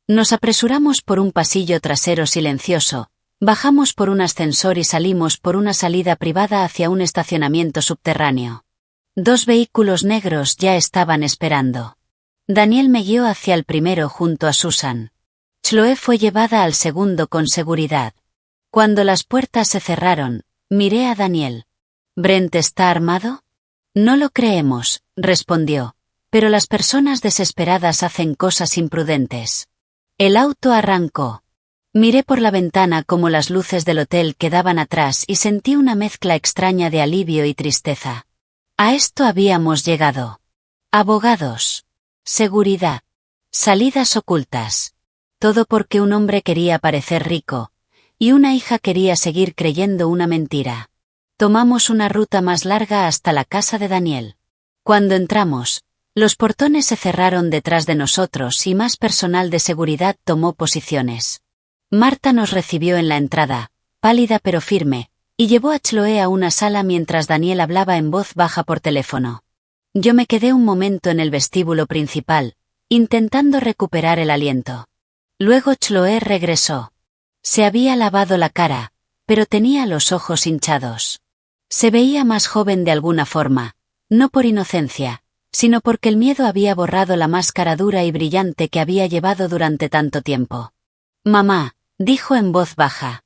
A: Nos apresuramos por un pasillo trasero silencioso, bajamos por un ascensor y salimos por una salida privada hacia un estacionamiento subterráneo. 2 vehículos negros ya estaban esperando. Daniel me guió hacia el primero junto a Susan. Chloe fue llevada al segundo con seguridad. Cuando las puertas se cerraron, miré a Daniel. ¿Brent está armado? No lo creemos, respondió, pero las personas desesperadas hacen cosas imprudentes. El auto arrancó. Miré por la ventana como las luces del hotel quedaban atrás y sentí una mezcla extraña de alivio y tristeza. A esto habíamos llegado. Abogados. Seguridad. Salidas ocultas. Todo porque un hombre quería parecer rico, y una hija quería seguir creyendo una mentira. Tomamos una ruta más larga hasta la casa de Daniel. Cuando entramos, los portones se cerraron detrás de nosotros y más personal de seguridad tomó posiciones. Marta nos recibió en la entrada, pálida pero firme, y llevó a Chloe a una sala mientras Daniel hablaba en voz baja por teléfono. Yo me quedé un momento en el vestíbulo principal, intentando recuperar el aliento. Luego Chloe regresó. Se había lavado la cara, pero tenía los ojos hinchados. Se veía más joven de alguna forma, no por inocencia, sino porque el miedo había borrado la máscara dura y brillante que había llevado durante tanto tiempo. Mamá, dijo en voz baja.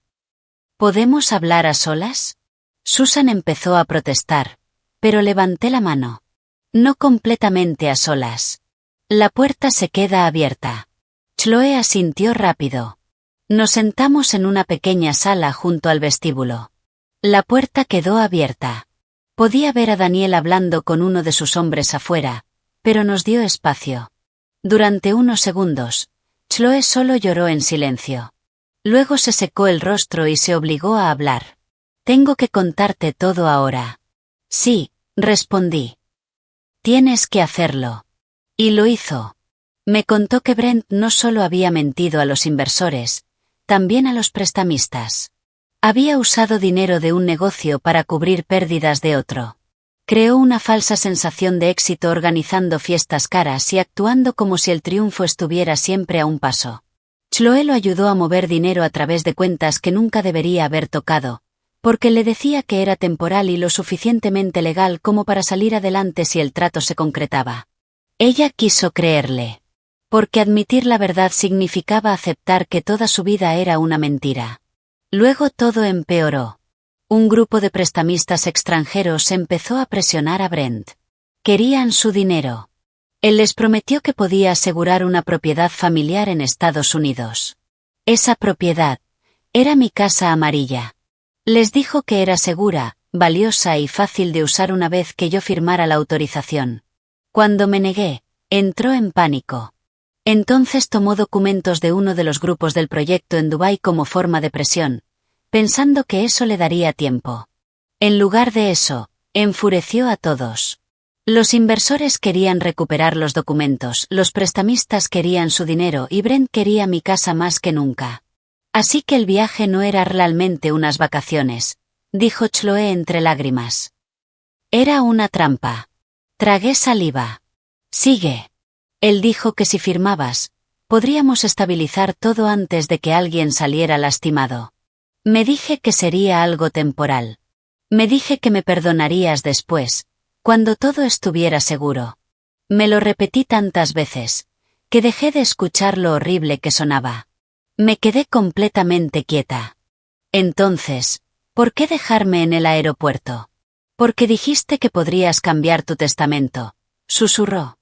A: ¿Podemos hablar a solas? Susan empezó a protestar, pero levanté la mano. No completamente a solas. La puerta se queda abierta. Chloe asintió rápido. Nos sentamos en una pequeña sala junto al vestíbulo. La puerta quedó abierta. Podía ver a Daniel hablando con uno de sus hombres afuera, pero nos dio espacio. Durante unos segundos, Chloe solo lloró en silencio. Luego se secó el rostro y se obligó a hablar. «Tengo que contarte todo ahora». «Sí», respondí. «Tienes que hacerlo». Y lo hizo. Me contó que Brent no solo había mentido a los inversores, también a los prestamistas. Había usado dinero de un negocio para cubrir pérdidas de otro. Creó una falsa sensación de éxito organizando fiestas caras y actuando como si el triunfo estuviera siempre a un paso. Chloe lo ayudó a mover dinero a través de cuentas que nunca debería haber tocado, porque le decía que era temporal y lo suficientemente legal como para salir adelante si el trato se concretaba. Ella quiso creerle. Porque admitir la verdad significaba aceptar que toda su vida era una mentira. Luego todo empeoró. Un grupo de prestamistas extranjeros empezó a presionar a Brent. Querían su dinero. Él les prometió que podía asegurar una propiedad familiar en Estados Unidos. Esa propiedad era mi casa amarilla. Les dijo que era segura, valiosa y fácil de usar una vez que yo firmara la autorización. Cuando me negué, entró en pánico. Entonces tomó documentos de uno de los grupos del proyecto en Dubái como forma de presión, pensando que eso le daría tiempo. En lugar de eso, enfureció a todos. Los inversores querían recuperar los documentos, los prestamistas querían su dinero y Brent quería mi casa más que nunca. Así que el viaje no era realmente unas vacaciones, dijo Chloe entre lágrimas. Era una trampa. Tragué saliva. Sigue. Él dijo que si firmabas, podríamos estabilizar todo antes de que alguien saliera lastimado. Me dije que sería algo temporal. Me dije que me perdonarías después, cuando todo estuviera seguro. Me lo repetí tantas veces, que dejé de escuchar lo horrible que sonaba. Me quedé completamente quieta. Entonces, ¿por qué dejarme en el aeropuerto? Porque dijiste que podrías cambiar tu testamento, susurró.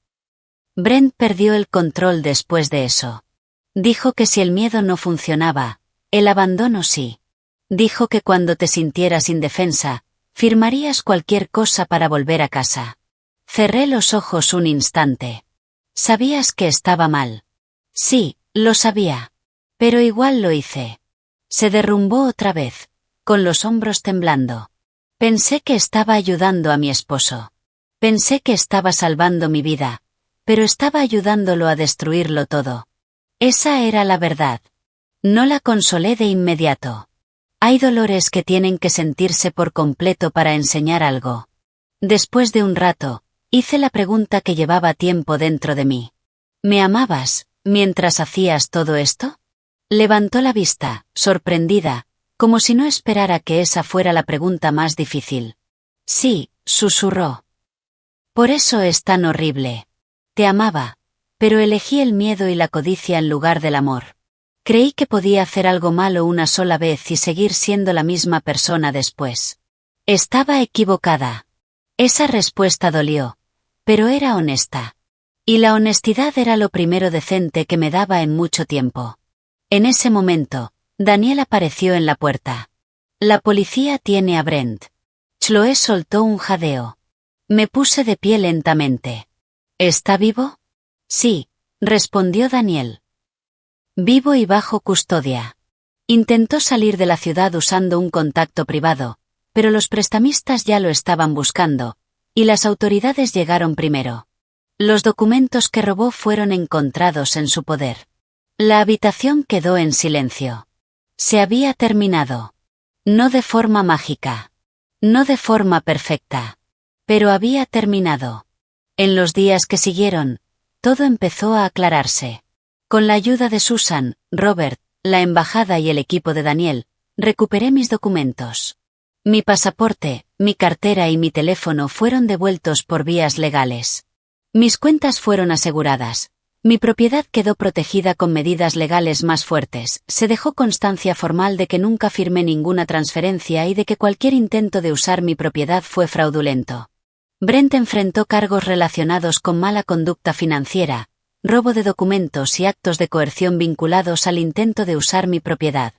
A: Brent perdió el control después de eso. Dijo que si el miedo no funcionaba, el abandono sí. Dijo que cuando te sintieras indefensa, firmarías cualquier cosa para volver a casa. Cerré los ojos un instante. ¿Sabías que estaba mal? Sí, lo sabía. Pero igual lo hice. Se derrumbó otra vez, con los hombros temblando. Pensé que estaba ayudando a mi esposo. Pensé que estaba salvando mi vida, pero estaba ayudándolo a destruirlo todo. Esa era la verdad. No la consolé de inmediato. Hay dolores que tienen que sentirse por completo para enseñar algo. Después de un rato, hice la pregunta que llevaba tiempo dentro de mí. ¿Me amabas mientras hacías todo esto? Levantó la vista, sorprendida, como si no esperara que esa fuera la pregunta más difícil. Sí, susurró. Por eso es tan horrible. Te amaba, pero elegí el miedo y la codicia en lugar del amor. Creí que podía hacer algo malo una sola vez y seguir siendo la misma persona después. Estaba equivocada. Esa respuesta dolió, pero era honesta. Y la honestidad era lo primero decente que me daba en mucho tiempo. En ese momento, Daniel apareció en la puerta. La policía tiene a Brent. Chloe soltó un jadeo. Me puse de pie lentamente. ¿Está vivo? Sí, respondió Daniel. Vivo y bajo custodia. Intentó salir de la ciudad usando un contacto privado, pero los prestamistas ya lo estaban buscando, y las autoridades llegaron primero. Los documentos que robó fueron encontrados en su poder. La habitación quedó en silencio. Se había terminado. No de forma mágica. No de forma perfecta. Pero había terminado. En los días que siguieron, todo empezó a aclararse. Con la ayuda de Susan, Robert, la embajada y el equipo de Daniel, recuperé mis documentos. Mi pasaporte, mi cartera y mi teléfono fueron devueltos por vías legales. Mis cuentas fueron aseguradas. Mi propiedad quedó protegida con medidas legales más fuertes. Se dejó constancia formal de que nunca firmé ninguna transferencia y de que cualquier intento de usar mi propiedad fue fraudulento. Brent enfrentó cargos relacionados con mala conducta financiera, robo de documentos y actos de coerción vinculados al intento de usar mi propiedad.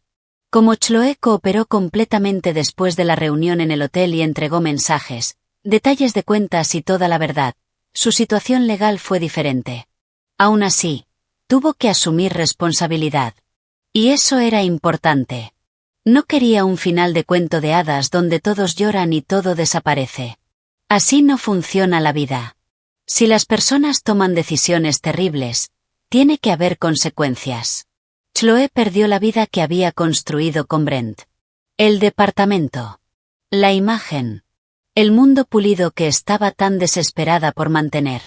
A: Como Chloe cooperó completamente después de la reunión en el hotel y entregó mensajes, detalles de cuentas y toda la verdad. Su situación legal fue diferente. Aún así, tuvo que asumir responsabilidad. Y eso era importante. No quería un final de cuento de hadas donde todos lloran y todo desaparece. Así no funciona la vida. Si las personas toman decisiones terribles, tiene que haber consecuencias. Chloe perdió la vida que había construido con Brent. El departamento. La imagen. El mundo pulido que estaba tan desesperada por mantener.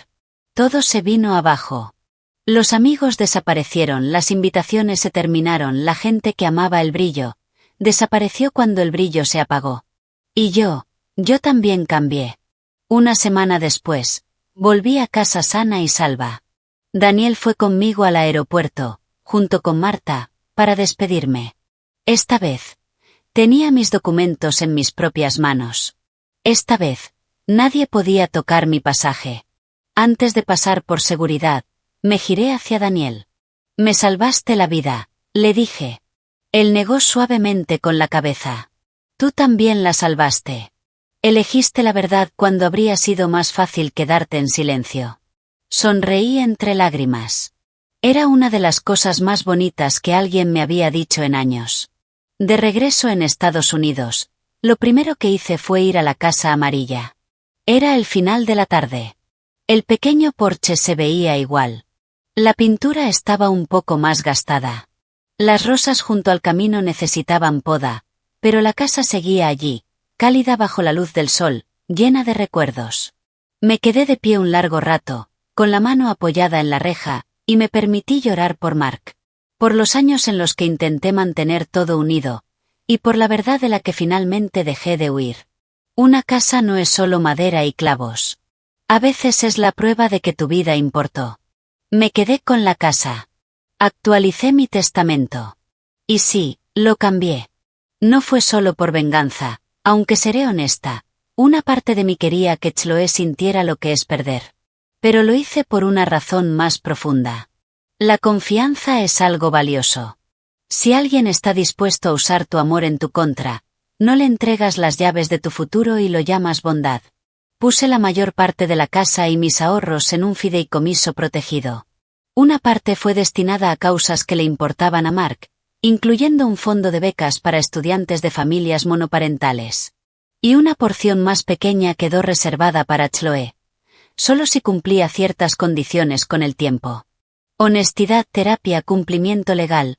A: Todo se vino abajo. Los amigos desaparecieron, las invitaciones se terminaron, la gente que amaba el brillo, desapareció cuando el brillo se apagó. Y yo también cambié. Una semana después, volví a casa sana y salva. Daniel fue conmigo al aeropuerto, junto con Marta, para despedirme. Esta vez, tenía mis documentos en mis propias manos. Esta vez, nadie podía tocar mi pasaje. Antes de pasar por seguridad, me giré hacia Daniel. Me salvaste la vida, le dije. Él negó suavemente con la cabeza. Tú también la salvaste. Elegiste la verdad cuando habría sido más fácil quedarte en silencio. Sonreí entre lágrimas. Era una de las cosas más bonitas que alguien me había dicho en años. De regreso en Estados Unidos, lo primero que hice fue ir a la Casa Amarilla. Era el final de la tarde. El pequeño porche se veía igual. La pintura estaba un poco más gastada. Las rosas junto al camino necesitaban poda, pero la casa seguía allí, cálida bajo la luz del sol, llena de recuerdos. Me quedé de pie un largo rato, con la mano apoyada en la reja, y me permití llorar por Mark. Por los años en los que intenté mantener todo unido, y por la verdad de la que finalmente dejé de huir. Una casa no es solo madera y clavos. A veces es la prueba de que tu vida importó. Me quedé con la casa. Actualicé mi testamento. Y sí, lo cambié. No fue solo por venganza, aunque seré honesta, una parte de mí quería que Chloe sintiera lo que es perder. Pero lo hice por una razón más profunda. La confianza es algo valioso. Si alguien está dispuesto a usar tu amor en tu contra, no le entregas las llaves de tu futuro y lo llamas bondad. Puse la mayor parte de la casa y mis ahorros en un fideicomiso protegido. Una parte fue destinada a causas que le importaban a Mark, incluyendo un fondo de becas para estudiantes de familias monoparentales. Y una porción más pequeña quedó reservada para Chloe. Solo si cumplía ciertas condiciones con el tiempo. Honestidad, terapia, cumplimiento legal,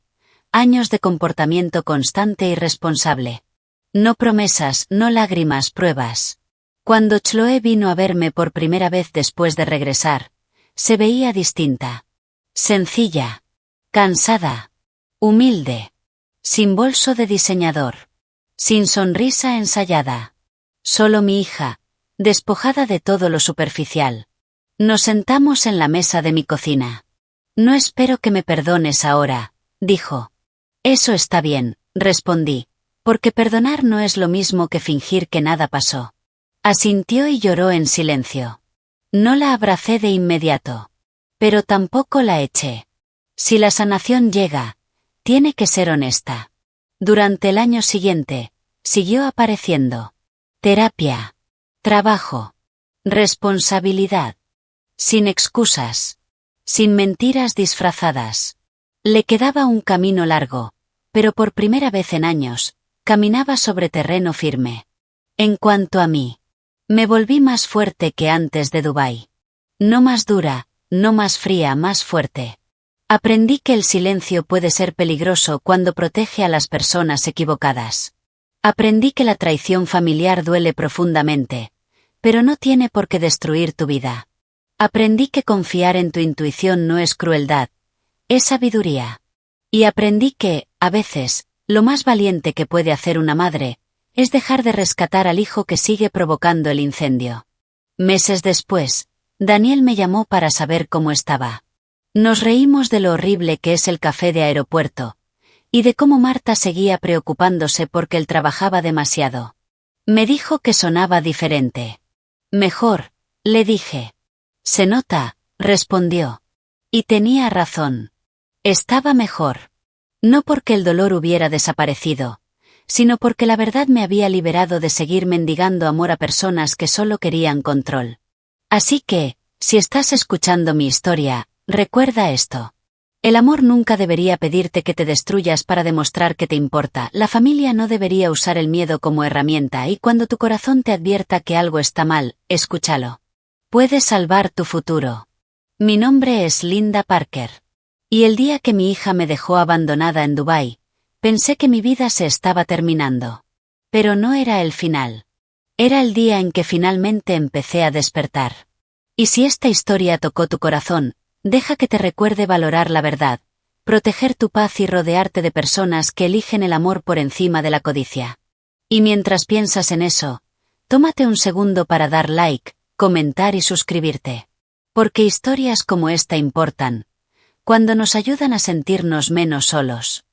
A: años de comportamiento constante y responsable. No promesas, no lágrimas, pruebas. Cuando Chloe vino a verme por primera vez después de regresar, se veía distinta. Sencilla. Cansada. Humilde. Sin bolso de diseñador. Sin sonrisa ensayada. Solo mi hija, despojada de todo lo superficial. Nos sentamos en la mesa de mi cocina. No espero que me perdones ahora, dijo. Eso está bien, respondí, porque perdonar no es lo mismo que fingir que nada pasó. Asintió y lloró en silencio. No la abracé de inmediato. Pero tampoco la eché. Si la sanación llega, tiene que ser honesta. Durante el año siguiente, siguió apareciendo. Terapia. Trabajo. Responsabilidad. Sin excusas. Sin mentiras disfrazadas. Le quedaba un camino largo, pero por primera vez en años, caminaba sobre terreno firme. En cuanto a mí, me volví más fuerte que antes de Dubái. No más dura, no más fría, más fuerte. Aprendí que el silencio puede ser peligroso cuando protege a las personas equivocadas. Aprendí que la traición familiar duele profundamente, pero no tiene por qué destruir tu vida. Aprendí que confiar en tu intuición no es crueldad, es sabiduría. Y aprendí que, a veces, lo más valiente que puede hacer una madre, es dejar de rescatar al hijo que sigue provocando el incendio. Meses después, Daniel me llamó para saber cómo estaba. Nos reímos de lo horrible que es el café de aeropuerto, y de cómo Marta seguía preocupándose porque él trabajaba demasiado. Me dijo que sonaba diferente. Mejor, le dije. Se nota, respondió. Y tenía razón. Estaba mejor. No porque el dolor hubiera desaparecido, sino porque la verdad me había liberado de seguir mendigando amor a personas que solo querían control. Así que, si estás escuchando mi historia, recuerda esto. El amor nunca debería pedirte que te destruyas para demostrar que te importa. La familia no debería usar el miedo como herramienta y cuando tu corazón te advierta que algo está mal, escúchalo. Puedes salvar tu futuro. Mi nombre es Linda Parker. Y el día que mi hija me dejó abandonada en Dubái, pensé que mi vida se estaba terminando. Pero no era el final. Era el día en que finalmente empecé a despertar. Y si esta historia tocó tu corazón, deja que te recuerde valorar la verdad, proteger tu paz y rodearte de personas que eligen el amor por encima de la codicia. Y mientras piensas en eso, tómate un segundo para dar like, comentar y suscribirte. Porque historias como esta importan, cuando nos ayudan a sentirnos menos solos.